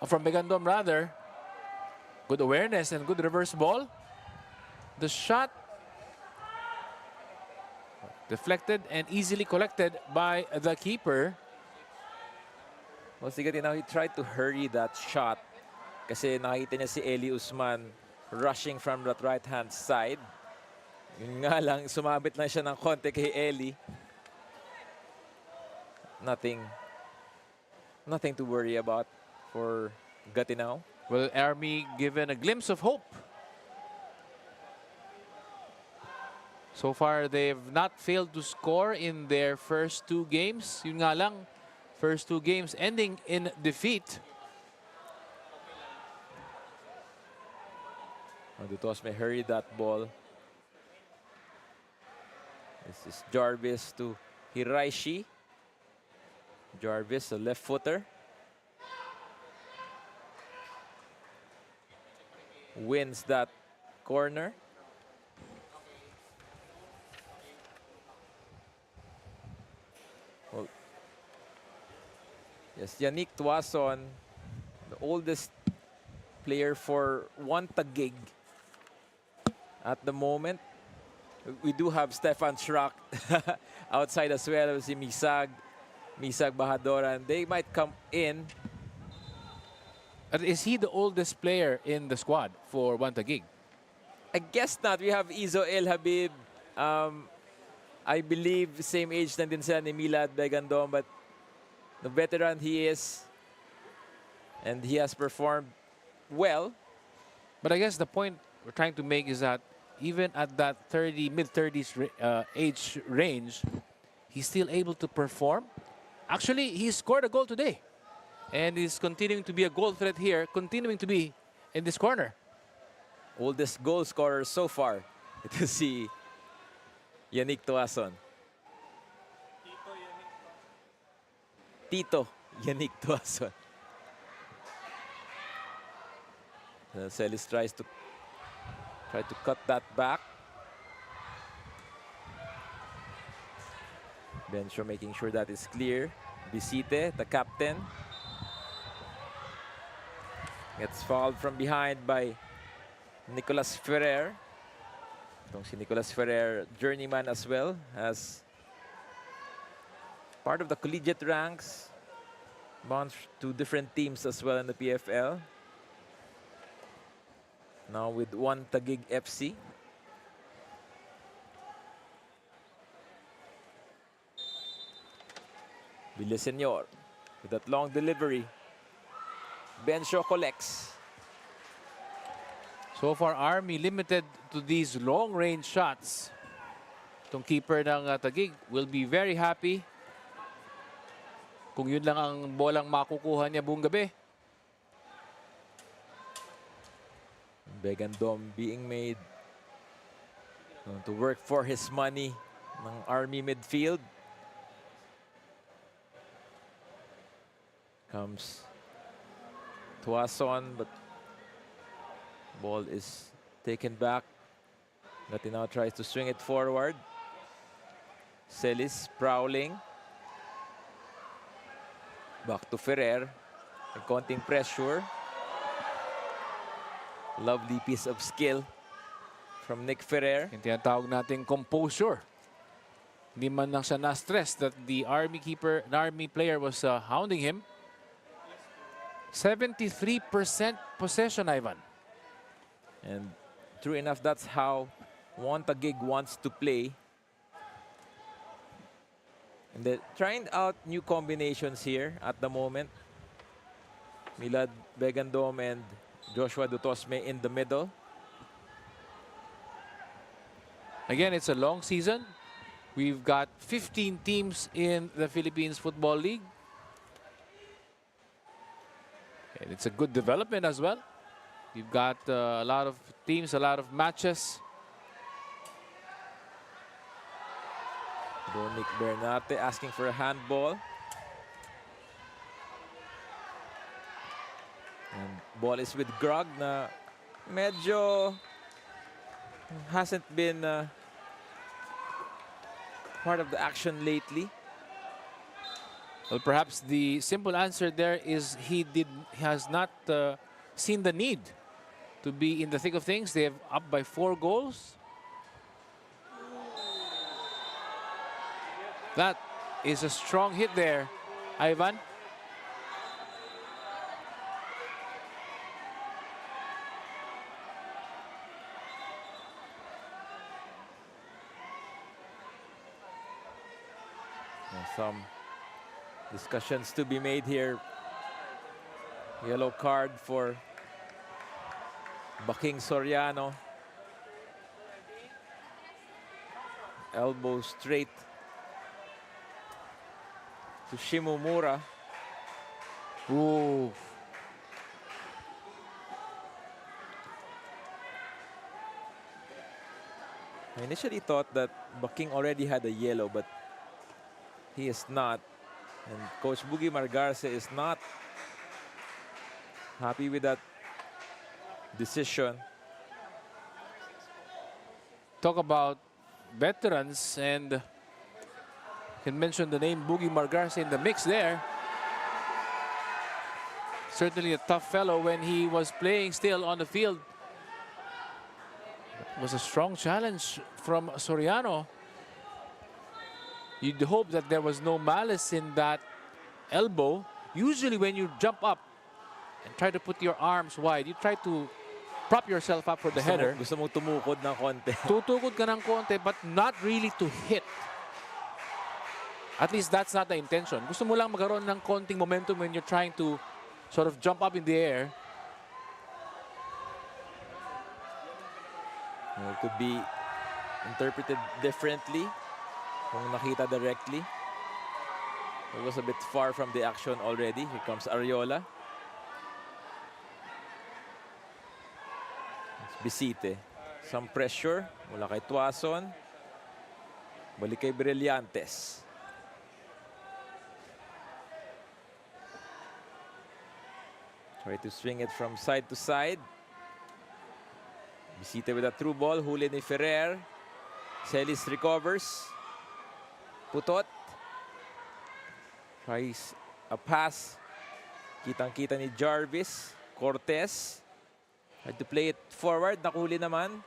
from Begandom rather. Good awareness and good reverse ball. The shot deflected and easily collected by the keeper. Well, si Gatinao, he tried to hurry that shot kasi nakita niya si Eli Usman rushing from that right-hand side. Yun nga lang, sumabit lang siya ng konti kay Eli. Nothing to worry about for Gatinao. Well, Army given a glimpse of hope. So far, they've not failed to score in their first 2 games. Yun nga lang, first 2 games ending in defeat. Dutos may hurry that ball. This is Jarvis to Hiraishi. Jarvis, a left footer. Wins that corner. Well, yes, Yannick Tuazon, the oldest player for Wan Taguig at the moment. We do have Stefan Schrock outside as well, si Misag Bahadoran. They might come in. Is he the oldest player in the squad for Wan Taguig? I guess not. We have Izo El Habib. I believe same age na din sila ni Milad Begandom, but the veteran he is, and he has performed well. But I guess the point we're trying to make is that even at that mid-30s age range, he's still able to perform. Actually, he scored a goal today. And he's continuing to be a goal threat here, continuing to be in this corner. Oldest goal scorer so far. Ito si Yannick Tuason. Tito Yannick Tuason. Celis tries to cut that back. Bencho making sure that is clear. Bisite, the captain, gets fouled from behind by Nicolas Ferrer. Itong si Nicolas Ferrer, journeyman as well, as part of the collegiate ranks, bounced to different teams as well in the PFL. Now with Wan Taguig FC. Villaseñor with that long delivery. Bencho collects. So far, Army limited to these long-range shots. Itong keeper ng Taguig will be very happy kung yun lang ang bolang makukuha niya buong gabi. Begandom being made to work for his money ng Army midfield. Comes Tuason, but ball is taken back. Gatti now tries to swing it forward. Celis prowling. Back to Ferrer. A konting pressure. Lovely piece of skill from Nick Ferrer. Yung tinatawag nating composure. Hindi man lang siya na-stress that the Army player was hounding him. 73% possession, Ivan. And true enough, that's how Wan Taguig wants to play. And they're trying out new combinations here at the moment. Milad Begandom and Joshua Dutosme in the middle. Again, it's a long season. We've got 15 teams in the Philippines Football League. And it's a good development as well. You've got a lot of teams, a lot of matches. Dominic Bernate asking for a handball. And ball is with Grog na medyo hasn't been part of the action lately. Well, perhaps the simple answer there is he has not seen the need to be in the thick of things. They have up by 4 goals. That is a strong hit there, Ivan. Some discussions to be made here. Yellow card for Baking Soriano. Elbow straight to Shimomura. Ooh. I initially thought that Baking already had a yellow, but he is not. And Coach Boogie Margarce is not happy with that decision. Talk about veterans, and you can mention the name Boogie Margarce in the mix there. Certainly a tough fellow when he was playing still on the field. It was a strong challenge from Soriano. You'd hope that there was no malice in that elbow. Usually when you jump up and try to put your arms wide, you try to prop yourself up for the header. Gusto mong tumukod ng konti. Tutukod ka ng konti, but not really to hit. At least that's not the intention. Gusto mo lang magkaroon ng konting momentum when you're trying to sort of jump up in the air. It could be interpreted differently kung nakita directly. It was a bit far from the action already. Here comes Ariola. Bisite. Some pressure mula kay Tuason. Balik kay Brillantes. Try to swing it from side to side. Bisite with a through ball. Huli ni Ferrer. Celis recovers. Putot. Tries a pass. Kitang-kita ni Jarvis. Cortez. Tried to play it forward. Nakuli naman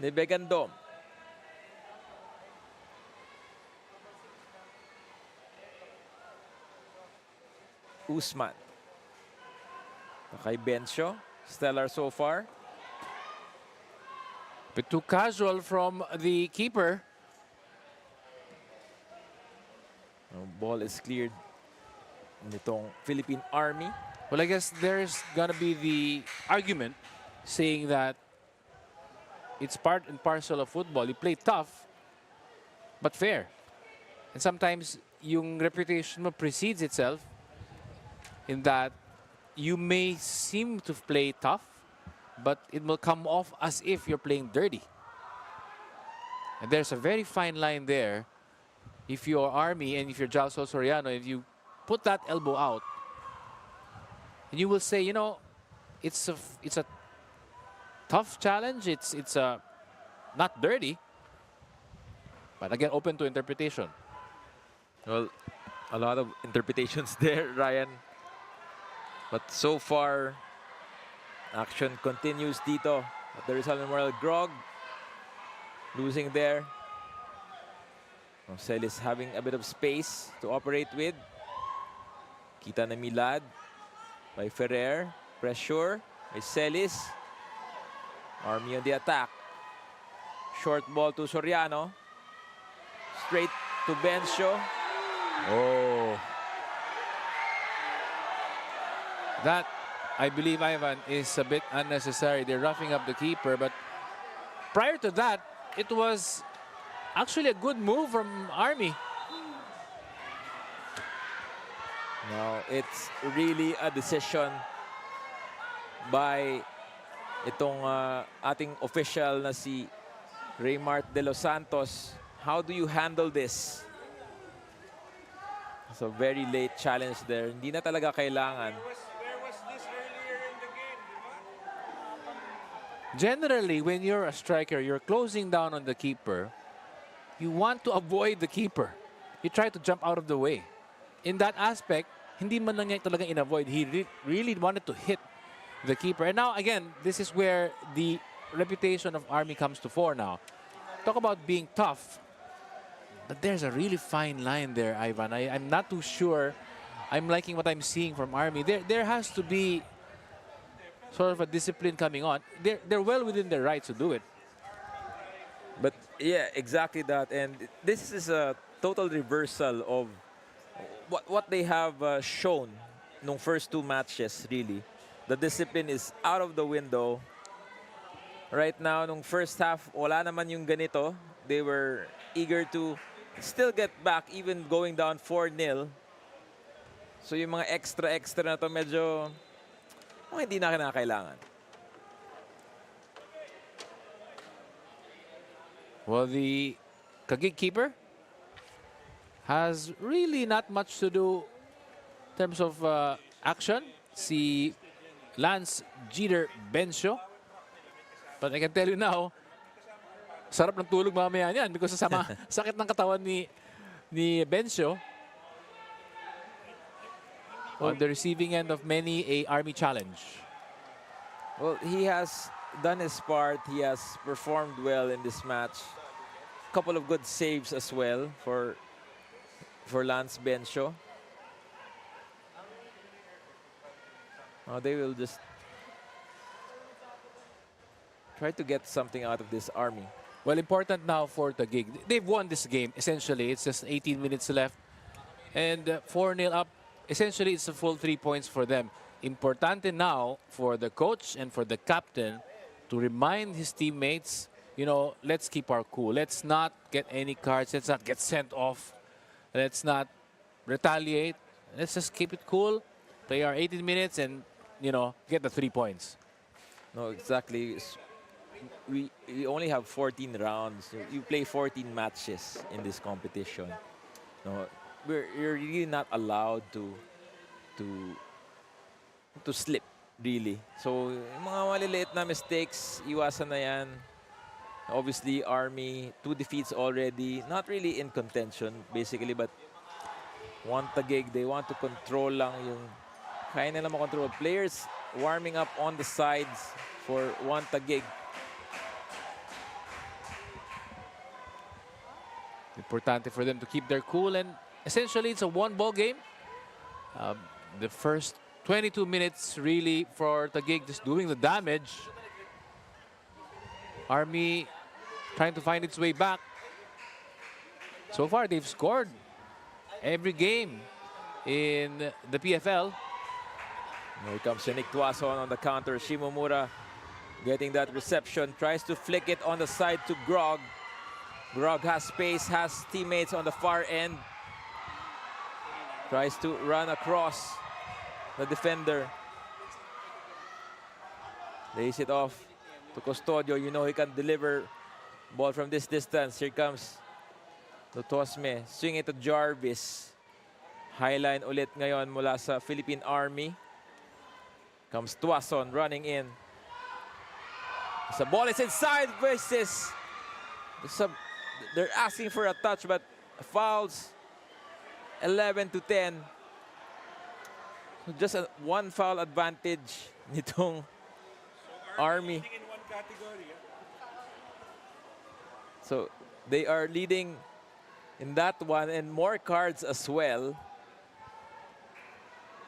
ni Begandom. Usman. Kay Bencio. Stellar so far. Bit too casual from the keeper. Ball is cleared nitong Philippine Army. Well, I guess there's gonna be the argument saying that it's part and parcel of football. You play tough, but fair. And sometimes yung reputation mo precedes itself in that you may seem to play tough, but it will come off as if you're playing dirty. And there's a very fine line there. If you're Army and if you're Jalsol Soriano, if you put that elbow out, and you will say, you know, it's a tough challenge. It's a not dirty, but again open to interpretation. Well, a lot of interpretations there, Ryan. But so far, action continues dito at the Rizal Memorial Grog. Losing there. Celis having a bit of space to operate with. Kita na Milad by Ferrer. Pressure by Celis. Army on the attack. Short ball to Soriano. Straight to Bencio. Oh. That, I believe, Ivan, is a bit unnecessary. They're roughing up the keeper, but prior to that, it was actually a good move from Army. Now, it's really a decision by itong ating official na si Raymart De Los Santos. How do you handle this? It's a very late challenge there. Hindi na talaga kailangan. Generally, when you're a striker, you're closing down on the keeper. You want to avoid the keeper. You try to jump out of the way. In that aspect, hindi man lang niya talagang in-avoid. He really wanted to hit the keeper. And now, again, this is where the reputation of Army comes to fore now. Talk about being tough. But there's a really fine line there, Ivan. I'm not too sure I'm liking what I'm seeing from Army. There has to be sort of a discipline coming on. They're well within their rights to do it. But yeah, exactly that. And this is a total reversal of what they have shown nung first two matches, really. The discipline is out of the window. Right now, nung first half, wala naman yung ganito. They were eager to still get back, even going down 4-0. So yung mga extra na to, medyo hindi na kinakailangan. Well, the Taguig keeper has really not much to do in terms of action. Si Lance Jeter Bencio. But I can tell you now, sarap ng tulog mamaya niyan because sa sakit ng katawan ni Bencio. On the receiving end of many a Army challenge. Well, he has done his part. He has performed well in this match. Couple of good saves as well for Lance Bencio. They will just try to get something out of this Army. Well, important now for Taguig. They've won this game, essentially. It's just 18 minutes left. And 4-0 up. Essentially, it's a full 3 points for them. Importante now for the coach and for the captain to remind his teammates, you know, let's keep our cool. Let's not get any cards. Let's not get sent off. Let's not retaliate. Let's just keep it cool, play our 18 minutes, and get the 3 points. No, exactly. We only have 14 rounds. You play 14 matches in this competition. No, you're really not allowed to slip, really. So, yung mga maliliit na mistakes, iwasan na yan. Obviously, Army, 2 defeats already. Not really in contention, basically, but Wan Taguig, they want to control lang yung kaya nila makontrol. Players warming up on the sides for Wan Taguig. Importante for them to keep their cool, and essentially it's a one-ball game. The first 22 minutes really for Taguig just doing the damage. Army trying to find its way back. So far they've scored every game in the PFL. Here comes Nick Tuason on the counter. Shimomura getting that reception. Tries to flick it on the side to Grog. Grog has space, has teammates on the far end. Tries to run across the defender. Lays it off to Custodio. You know he can deliver ball from this distance. Here comes Lutosme. Swing it to Jarvis. Highline ulit ngayon mula sa Philippine Army. Comes Tuason running in. The ball is inside versus. They're asking for a touch, but fouls 11 to 10. So just one foul advantage nitong Army. So they are leading in that one, and more cards as well.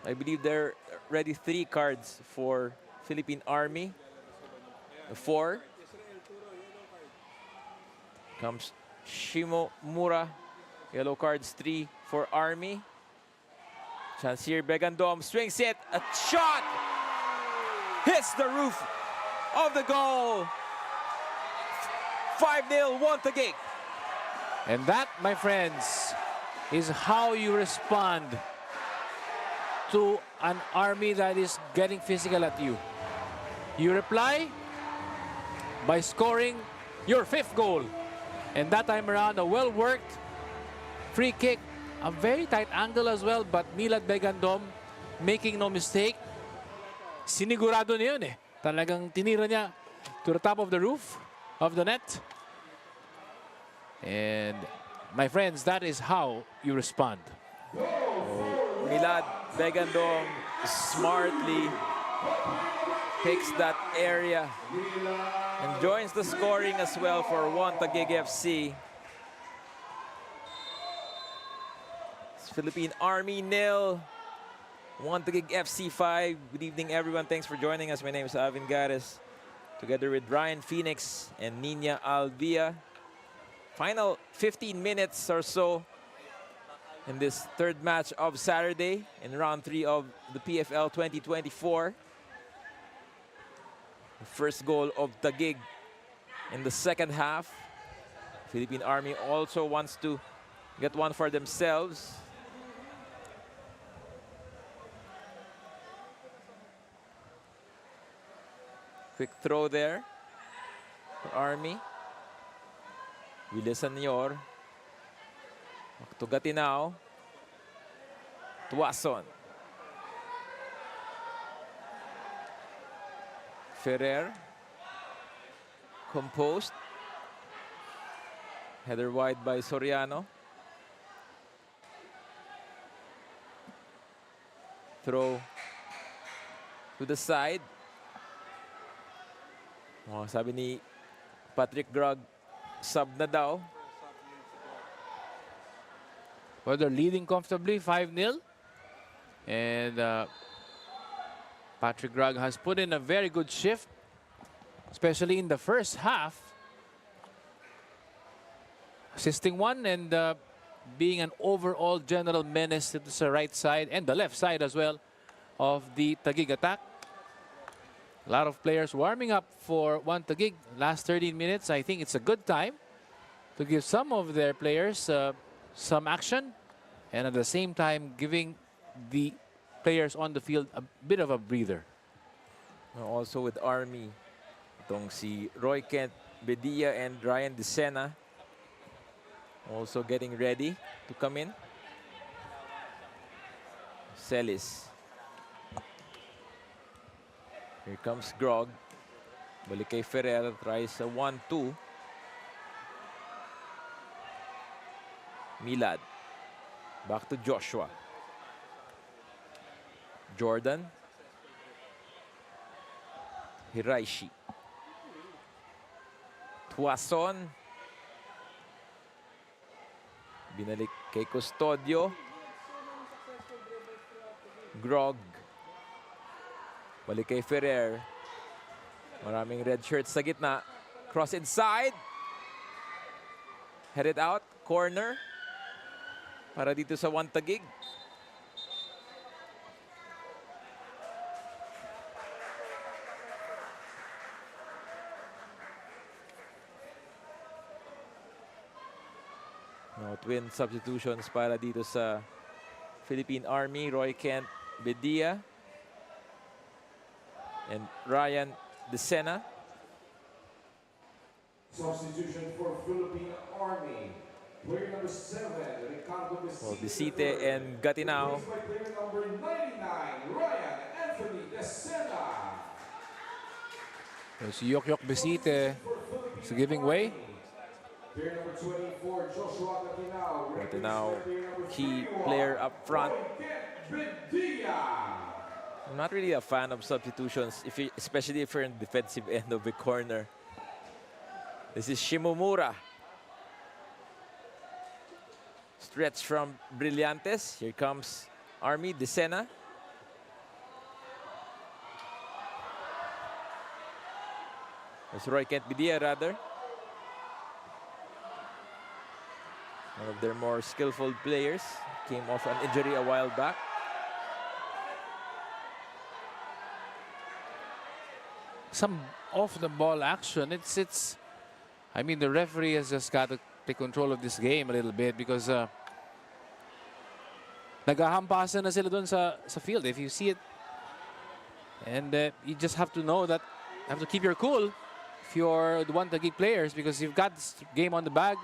I believe there are already 3 cards for Philippine Army. 4. Comes Shimomura. Yellow cards 3 for Army. Chance here, Begandom swings it. A shot! Hits the roof of the goal. 5-0, Wan Taguig. And that, my friends, is how you respond to an Army that is getting physical at you. You reply by scoring your 5th goal. And that time around, a well-worked free kick, a very tight angle as well, but Milad Begandom, making no mistake, sinigurado niya yun eh. Talagang tinira niya to the top of the roof of the net. And my friends, that is how you respond. Milad Begandom smartly picks that area and joins the scoring as well for Wan Taguig FC. It's Philippine Army 0, Wan Taguig FC 5. Good evening, everyone. Thanks for joining us. My name is Avin Gares, together with Ryan Phoenix and Nina Alvia. Final 15 minutes or so in this 3rd match of Saturday in round 3 of the PFL 2024. The first goal of Taguig in the 2nd half. Philippine Army also wants to get one for themselves. Quick throw there for Army. Willis Senyor. To Gatinao. Tuason. Ferrer. Composed. Header wide by Soriano. Throw to the side. Oh, sabi ni Patrick Grog, sub na daw. Well, they're leading comfortably, 5-0. And Patrick Grog has put in a very good shift, especially in the first half. Assisting one and being an overall general menace to the right side and the left side as well of the Taguig attack. A lot of players warming up for Wan Taguig. Last 13 minutes, I think it's a good time to give some of their players some action. and at the same time giving the players on the field a bit of a breather. Also with Army, itong si Roy Kent Bedia and Ryan Desena also getting ready to come in. Celis. Here comes Grog. Balik kay Ferrer, tries a 1-2. Milad. Back to Joshua. Jordan. Hiraishi. Tuason. Binalik kay Custodio. Grog. Balik kay Ferrer. Maraming red shirts sa gitna. Cross inside. Headed out. Corner. Para dito sa Wan Taguig. No, twin substitutions para dito sa Philippine Army. Roy Kent Bedia and Ryan Desena. Substitution for Philippine Army. Player number 7, Ricardo Bisite and Gatinao. By player number 99, Ryan Anthony Desena. Si Yok Bisite is giving way. Player number 24, Joshua Gatinao. Gatinao, key player up front. I'm not really a fan of substitutions, especially if you're in the defensive end of the corner. This is Shimomura. Stretch from Brillantes. Here comes Army, Desena. That's Roy Kent Bedia, rather. One of their more skillful players. Came off an injury a while back. Some off-the-ball action. I mean, the referee has just got to take control of this game a little bit because naghahampasan na sila dun sa field. If you see it, and you just have to know that you have to keep your cool if you're the Wan Taguig players because you've got this game on the bag.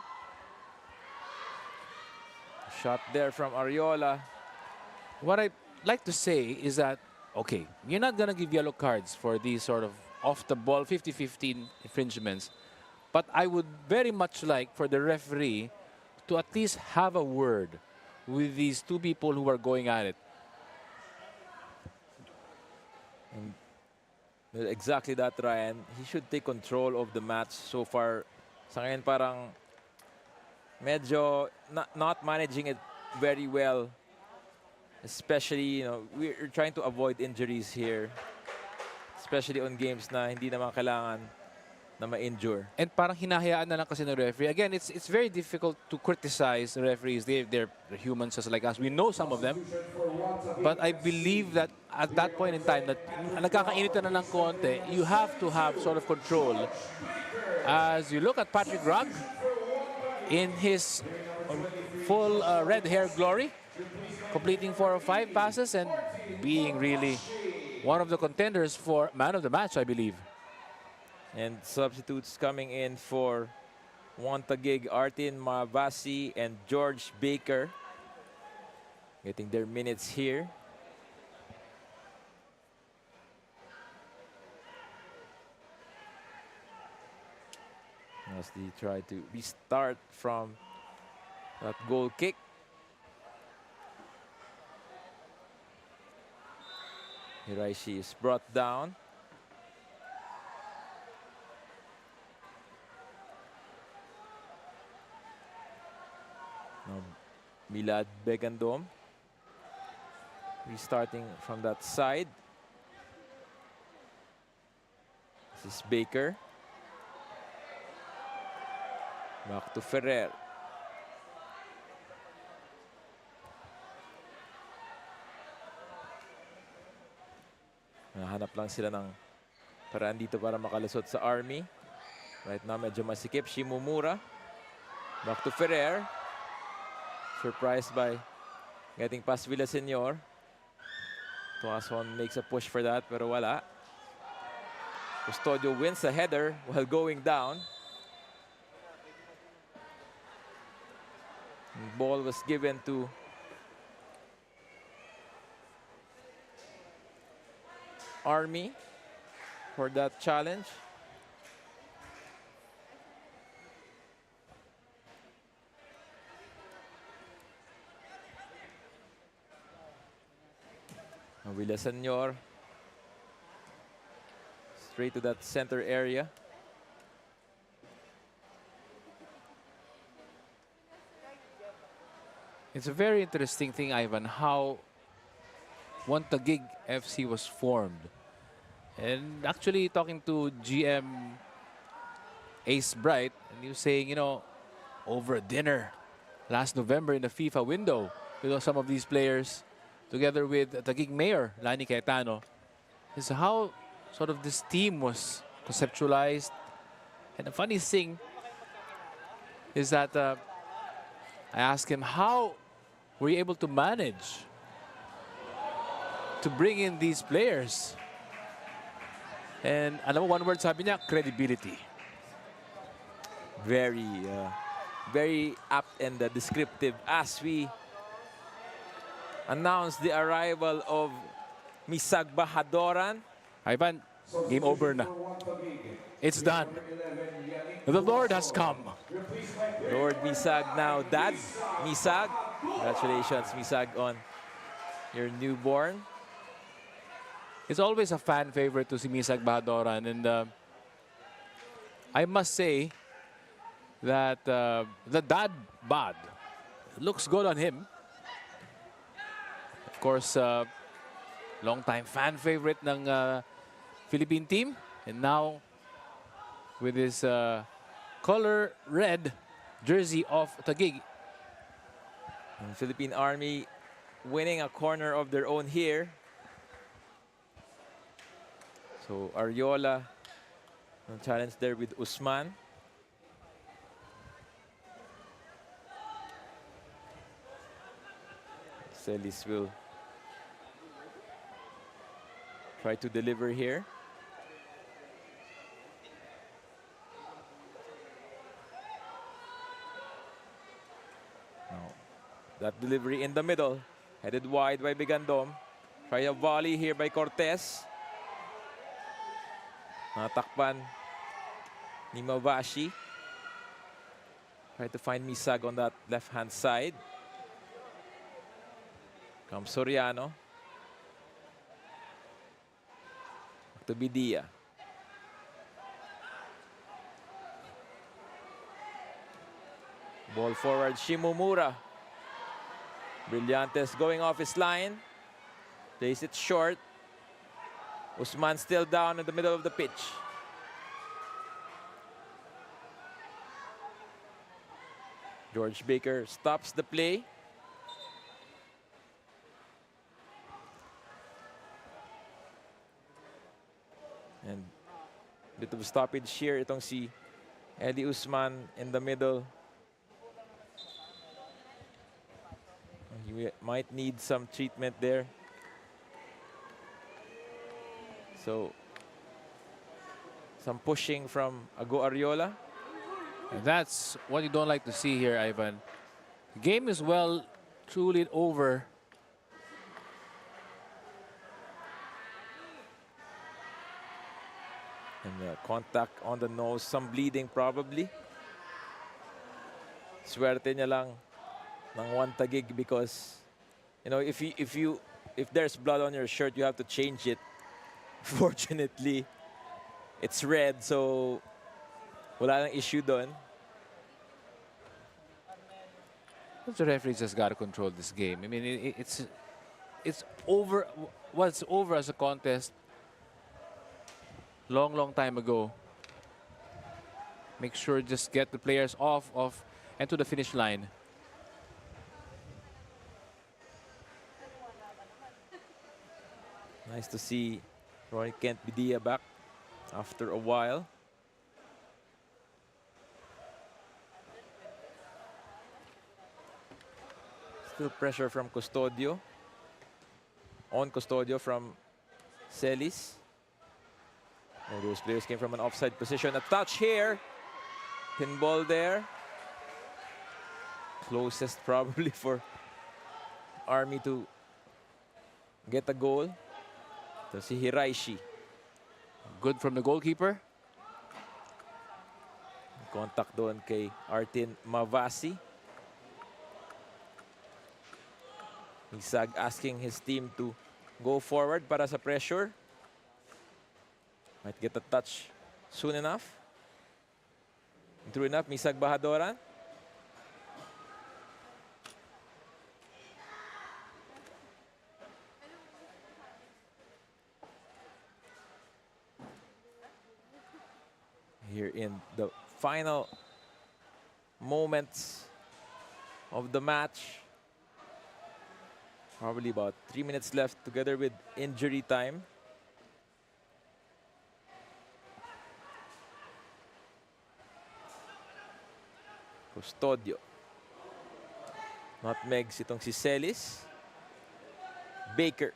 Shot there from Ariola. What I'd like to say is that, okay, you're not going to give yellow cards for these sort of off-the-ball 50-15 infringements. But I would very much like for the referee to at least have a word with these two people who are going at it. And exactly that, Ryan. He should take control of the match so far. Sa ngayon parang medyo not managing it very well. Especially, we're trying to avoid injuries here. Especially on games na hindi naman kailangan na ma-injure. And parang hinahayaan na lang kasi ng referee. Again, it's very difficult to criticize the referees. They're humans just like us. We know some of them. But I believe that at that point in time, that nagkakainit na ng konti, you have to have sort of control. As you look at Patrick Rugg in his full red hair glory, completing 4 or 5 passes and being really one of the contenders for man of the match, I believe. And substitutes coming in for Wan Taguig, Artin Mavasi and George Baker. Getting their minutes here. As they try to restart from that goal kick. Hiraishi is brought down. Now, Milad Begandom restarting from that side. This is Baker. Back to Ferrer. Nahanap lang sila ng paraan dito para makalusot sa Army. Right now, medyo masikip. Shimomura. Back to Ferrer. Surprised by Getting past Villaseñor. Tuason makes a push for that, pero wala. Custodio wins the header while going down. And ball was given to Army for that challenge. Villaseñor straight to that center area. It's a very interesting thing, Ivan, how Wan Taguig FC was formed. And actually talking to GM Ace Bright, and he was saying, you know, over dinner last November in the FIFA window, you know, some of these players, together with Taguig Mayor, Lani Cayetano, is how sort of this team was conceptualized. And the funny thing is that I asked him, how were you able to manage to bring in these players? And alam mo, one word sabi niya, credibility. Very, very apt and descriptive as we announce the arrival of Misag Bahadoran. Ivan, game over na. It's done. The Lord has come. Lord Misag now, Dad Misag. Congratulations, Misag, on your newborn. It's always a fan favorite to si Misag Bahadoran. And I must say that the dad bod looks good on him. Of course, long-time fan favorite ng Philippine team. And now, with his color red jersey of Taguig. And Philippine Army winning a corner of their own here. So Ariola challenge there with Usman. Celis will try to deliver here. Now, that delivery in the middle, headed wide by Bigandom. Try a volley here by Cortez. Natakpan ni Mavashi. Try to find Misag on that left-hand side. Comes Soriano. To Bidia. Ball forward, Shimomura. Brillantes going off his line. Plays it short. Usman still down in the middle of the pitch. George Baker stops the play. And bit of stoppage here. Itong si Eddie Usman in the middle. He might need some treatment there. So, some pushing from Ago Ariola. And that's what you don't like to see here, Ivan. The game is well, truly over. And contact on the nose, some bleeding probably. Swerte niya lang ng Wan Taguig because, you know, if there's blood on your shirt, you have to change it. Fortunately, it's red, so wala nang issue doon. The referees just got to control this game. I mean, it's over. Was over as a contest long time ago. Make sure just get the players off and to the finish line. Nice to see Roy Kent Bidia back after a while. Still pressure from Custodio. On Custodio from Celis. And those players came from an offside position. A touch here. Pinball there. Closest probably for Army to get a goal. So si Hiraishi. Good from the goalkeeper. Contact doon kay Artin Mavasi. Misag asking his team to go forward para sa pressure. Might get a touch soon enough. True enough, Misag Bahadoran. Here in the final moments of the match. Probably about 3 minutes left together with injury time. Custodio. Nutmegs itong si Celis. Baker.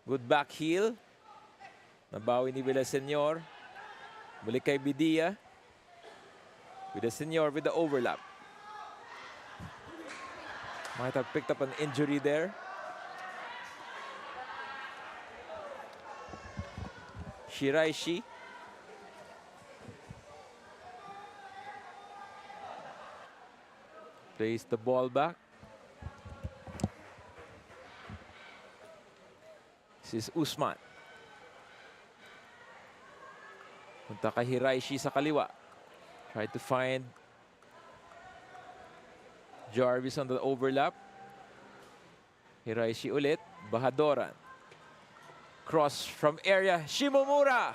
Good back heel. Nabawi ni Villaseñor. Balik kay Bidia. Villaseñor with the overlap. Might have picked up an injury there. Shiraishi. Plays the ball back. This is Usman. Punta kay Hiraishi sa kaliwa. Try to find Jarvis on the overlap. Hiraishi ulit. Bahadoran. Cross from area. Shimomura.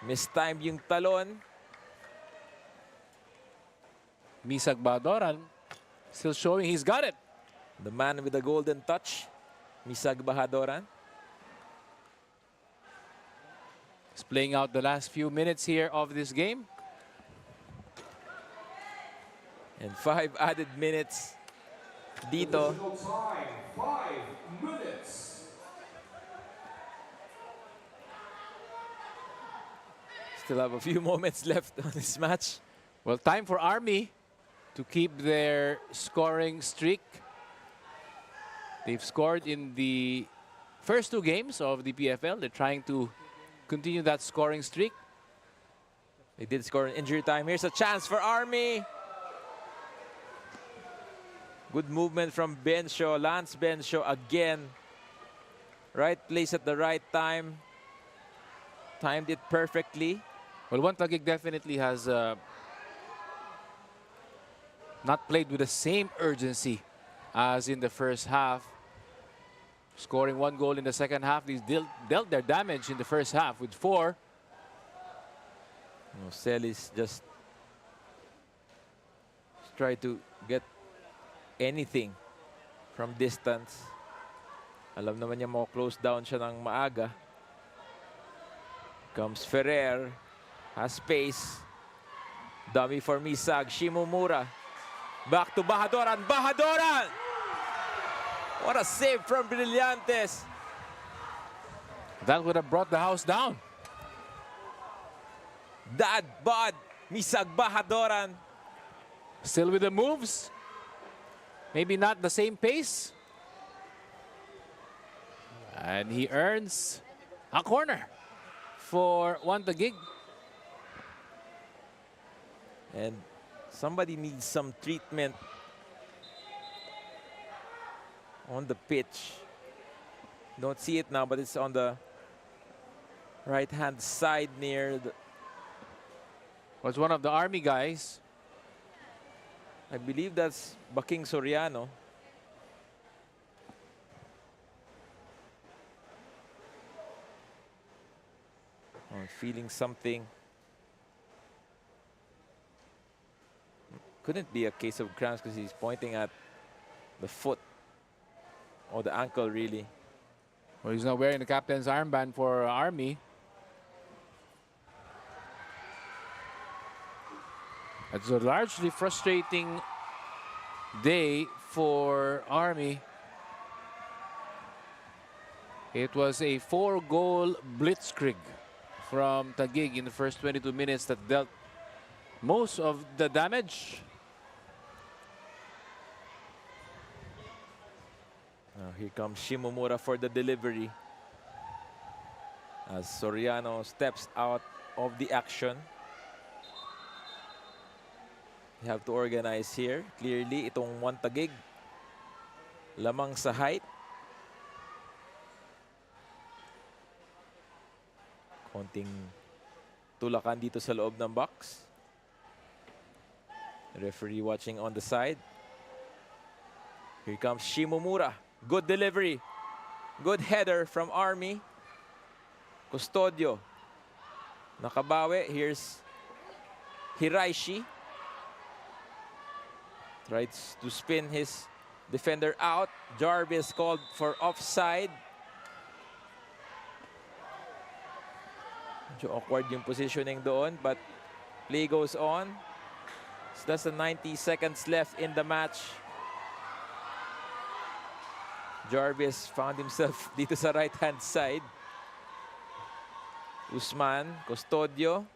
Mistimed yung talon. Misag Bahadoran still showing he's got it. The man with the golden touch. Misag Bahadoran. He's playing out the last few minutes here of this game. And 5 added minutes dito. Additional time, 5 minutes. Still have a few moments left on this match. Well, time for Army to keep their scoring streak. They've scored in the first 2 games of the PFL. They're trying to continue that scoring streak. They did score in injury time. Here's a chance for Army. Good movement from Bencio. Lance Bencio again. Right place at the right time. Timed it perfectly. Well, Wan Taguig definitely has not played with the same urgency as in the first half. Scoring 1 goal in the second half. They dealt their damage in the first half with 4. Celis just try to get anything from distance. Alam naman niya close down siya ng maaga. Comes Ferrer. Has space. Dummy for Misag. Shimomura. Back to Bahadoran. Bahadoran! What a save from Brillantes. That would have brought the house down. Dad bod. Misag Bahadoran. Still with the moves. Maybe not the same pace. And he earns a corner for Wan Taguig. And somebody needs some treatment on the pitch. Don't see it now, but it's on the right-hand side near the... Was one of the Army guys. I believe that's Baking Soriano. I'm feeling something. Couldn't be a case of cramps because he's pointing at the foot or the ankle, really. Well, he's not wearing the captain's armband for Army. It's a largely frustrating day for Army. It was a 4-goal blitzkrieg from Taguig in the first 22 minutes that dealt most of the damage. Now here comes Shimomura for the delivery as Soriano steps out of the action. You have to organize here. Clearly, itong Wan Taguig lamang sa height. Konting tulakan dito sa loob ng box. Referee watching on the side. Here comes Shimomura. Good delivery. Good header from Army. Custodio. Nakabawi. Here's Hiraishi. Tries to spin his defender out. Jarvis called for offside. Medyo awkward yung positioning doon, but play goes on. So that's the 90 seconds left in the match. Jarvis found himself dito sa right-hand side. Usman, Custodio.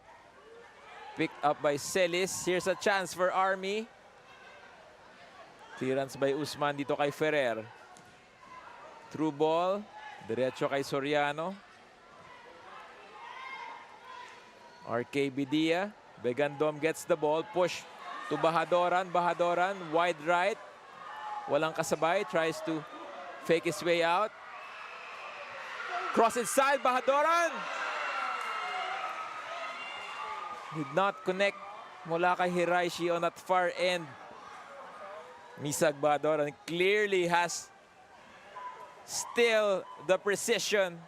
Picked up by Celis. Here's a chance for Army. Clearance by Usman dito kay Ferrer. Through ball. Diretso kay Soriano. RK Bidia. Begandom gets the ball. Push to Bahadoran. Bahadoran wide right. Walang kasabay. Tries to fake his way out. Cross inside. Bahadoran. Did not connect mula kay Hiraishi on that far end. Misag Bahadoran clearly has still the precision.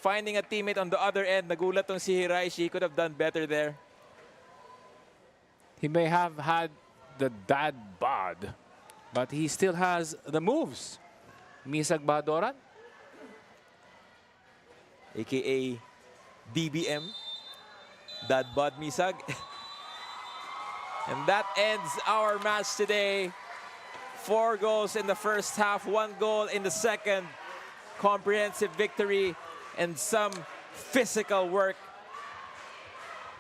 Finding a teammate on the other end. Nagulat tong si Hiraishi. He could have done better there. He may have had the dad bod, but he still has the moves. Misag Bahadoran. AKA DBM. Dad bod Misag. And that ends our match today. 4 goals in the first half, 1 goal in the second. Comprehensive victory and some physical work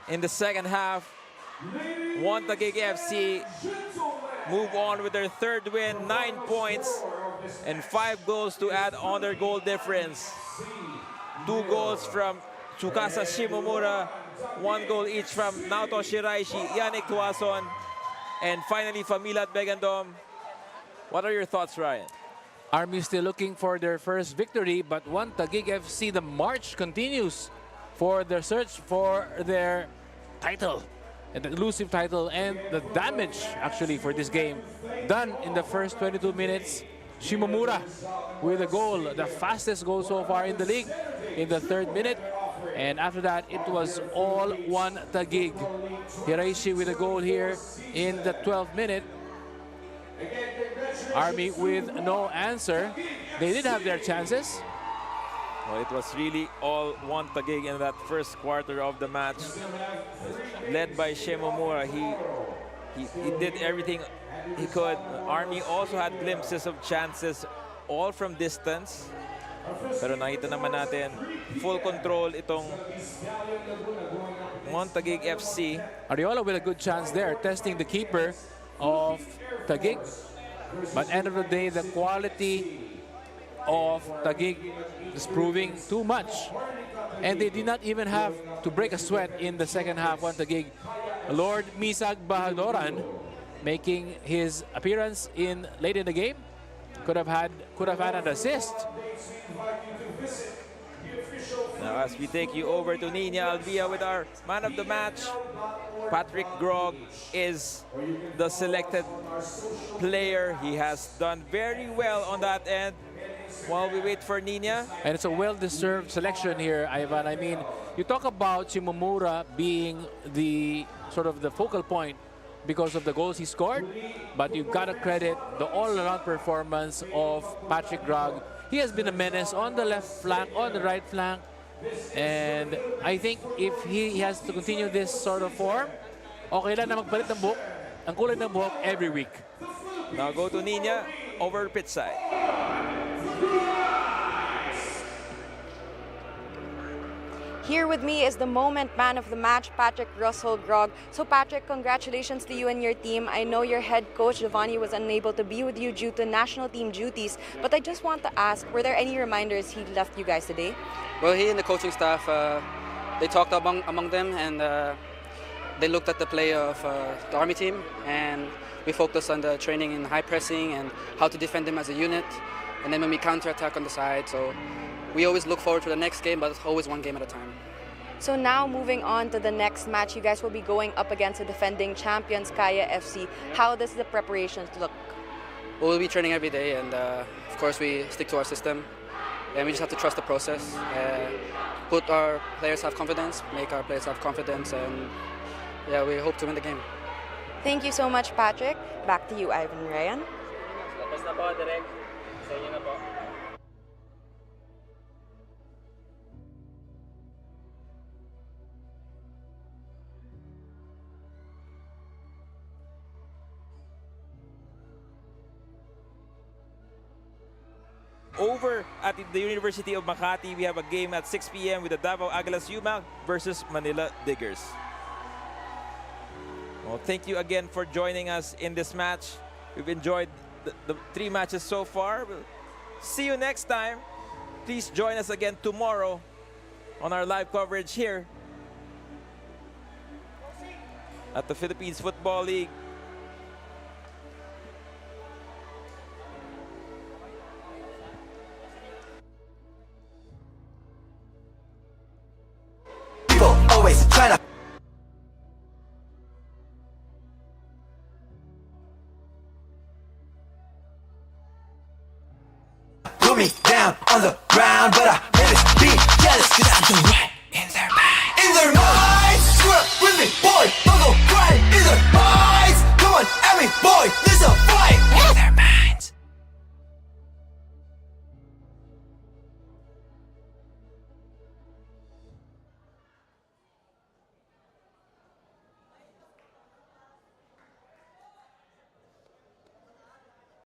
in the second half. Wan Taguig FC move on with their third win, 9 points and 5 goals to add on their goal difference. 2 goals from Tsukasa Shimomura, 1 goal each from Naoto Shiraishi, Yannick Tuason, and finally Familat Begandom. What are your thoughts, Ryan? Army still looking for their first victory, but Wan Taguig FC, the march continues for their search for their title, an elusive title, and the damage actually for this game done in the first 22 minutes. Shimomura with a goal, the fastest goal so far in the league in the 3rd minute. And after that, it was all Wan Taguig. Hiraishi with a goal here in the 12th minute. Army with no answer. They did have their chances. Well, it was really all Wan Taguig in that first quarter of the match. Led by Shimomura, he did everything he could. Army also had glimpses of chances, all from distance. Pero nakita naman natin, full control itong Wan Taguig FC. Ariola with a good chance there, testing the keeper of Taguig. But end of the day, the quality of Taguig is proving too much. And they did not even have to break a sweat in the second half. Wan Taguig, Lord Misag Bahadoran making his appearance in late in the game. Could have had an assist. Now as we take you over to Nina Alvia with our man of the match, Patrick Grog is the selected player. He has done very well on that end while we wait for Nina. And it's a well-deserved selection here, Ivan. I mean, you talk about Shimomura being the sort of the focal point because of the goals he scored, but you've got to credit the all-around performance of Patrick Grog. He has been a menace on the left flank, on the right flank, and I think if he has to continue this sort of form, okay lang na magpalit ng buhok, ang kulay ng buhok every week. Now go to Nina over pitch side. Here with me is the moment man of the match, Patrick Russell Grog. So Patrick, congratulations to you and your team. I know your head coach, Giovanni, was unable to be with you due to national team duties, but I just want to ask, were there any reminders he left you guys today? Well, he and the coaching staff, they talked among them, and they looked at the play of the Army team, and we focused on the training in high pressing and how to defend them as a unit, and then when we counter-attack on the side. So we always look forward to the next game, but it's always one game at a time. So now moving on to the next match, you guys will be going up against the defending champions, Kaya FC. How does the preparations look? We'll be training every day, and of course we stick to our system, and we just have to trust the process. Put our players have confidence, make our players have confidence, and yeah, we hope to win the game. Thank you so much, Patrick. Back to you, Ivan Ryan. Over at the University of Makati, we have a game at 6 p.m. with the Davao Aguilas Yuma versus Manila Diggers. Well, thank you again for joining us in this match. We've enjoyed the 3 matches so far. We'll see you next time. Please join us again tomorrow on our live coverage here at the Philippines Football League. People always try to put me down on the ground, but I never be jealous, cause I'm the right in their mind. In their minds, screw up with me, boy, don't go crying in their eyes. Come on at me, boy, there's a fight.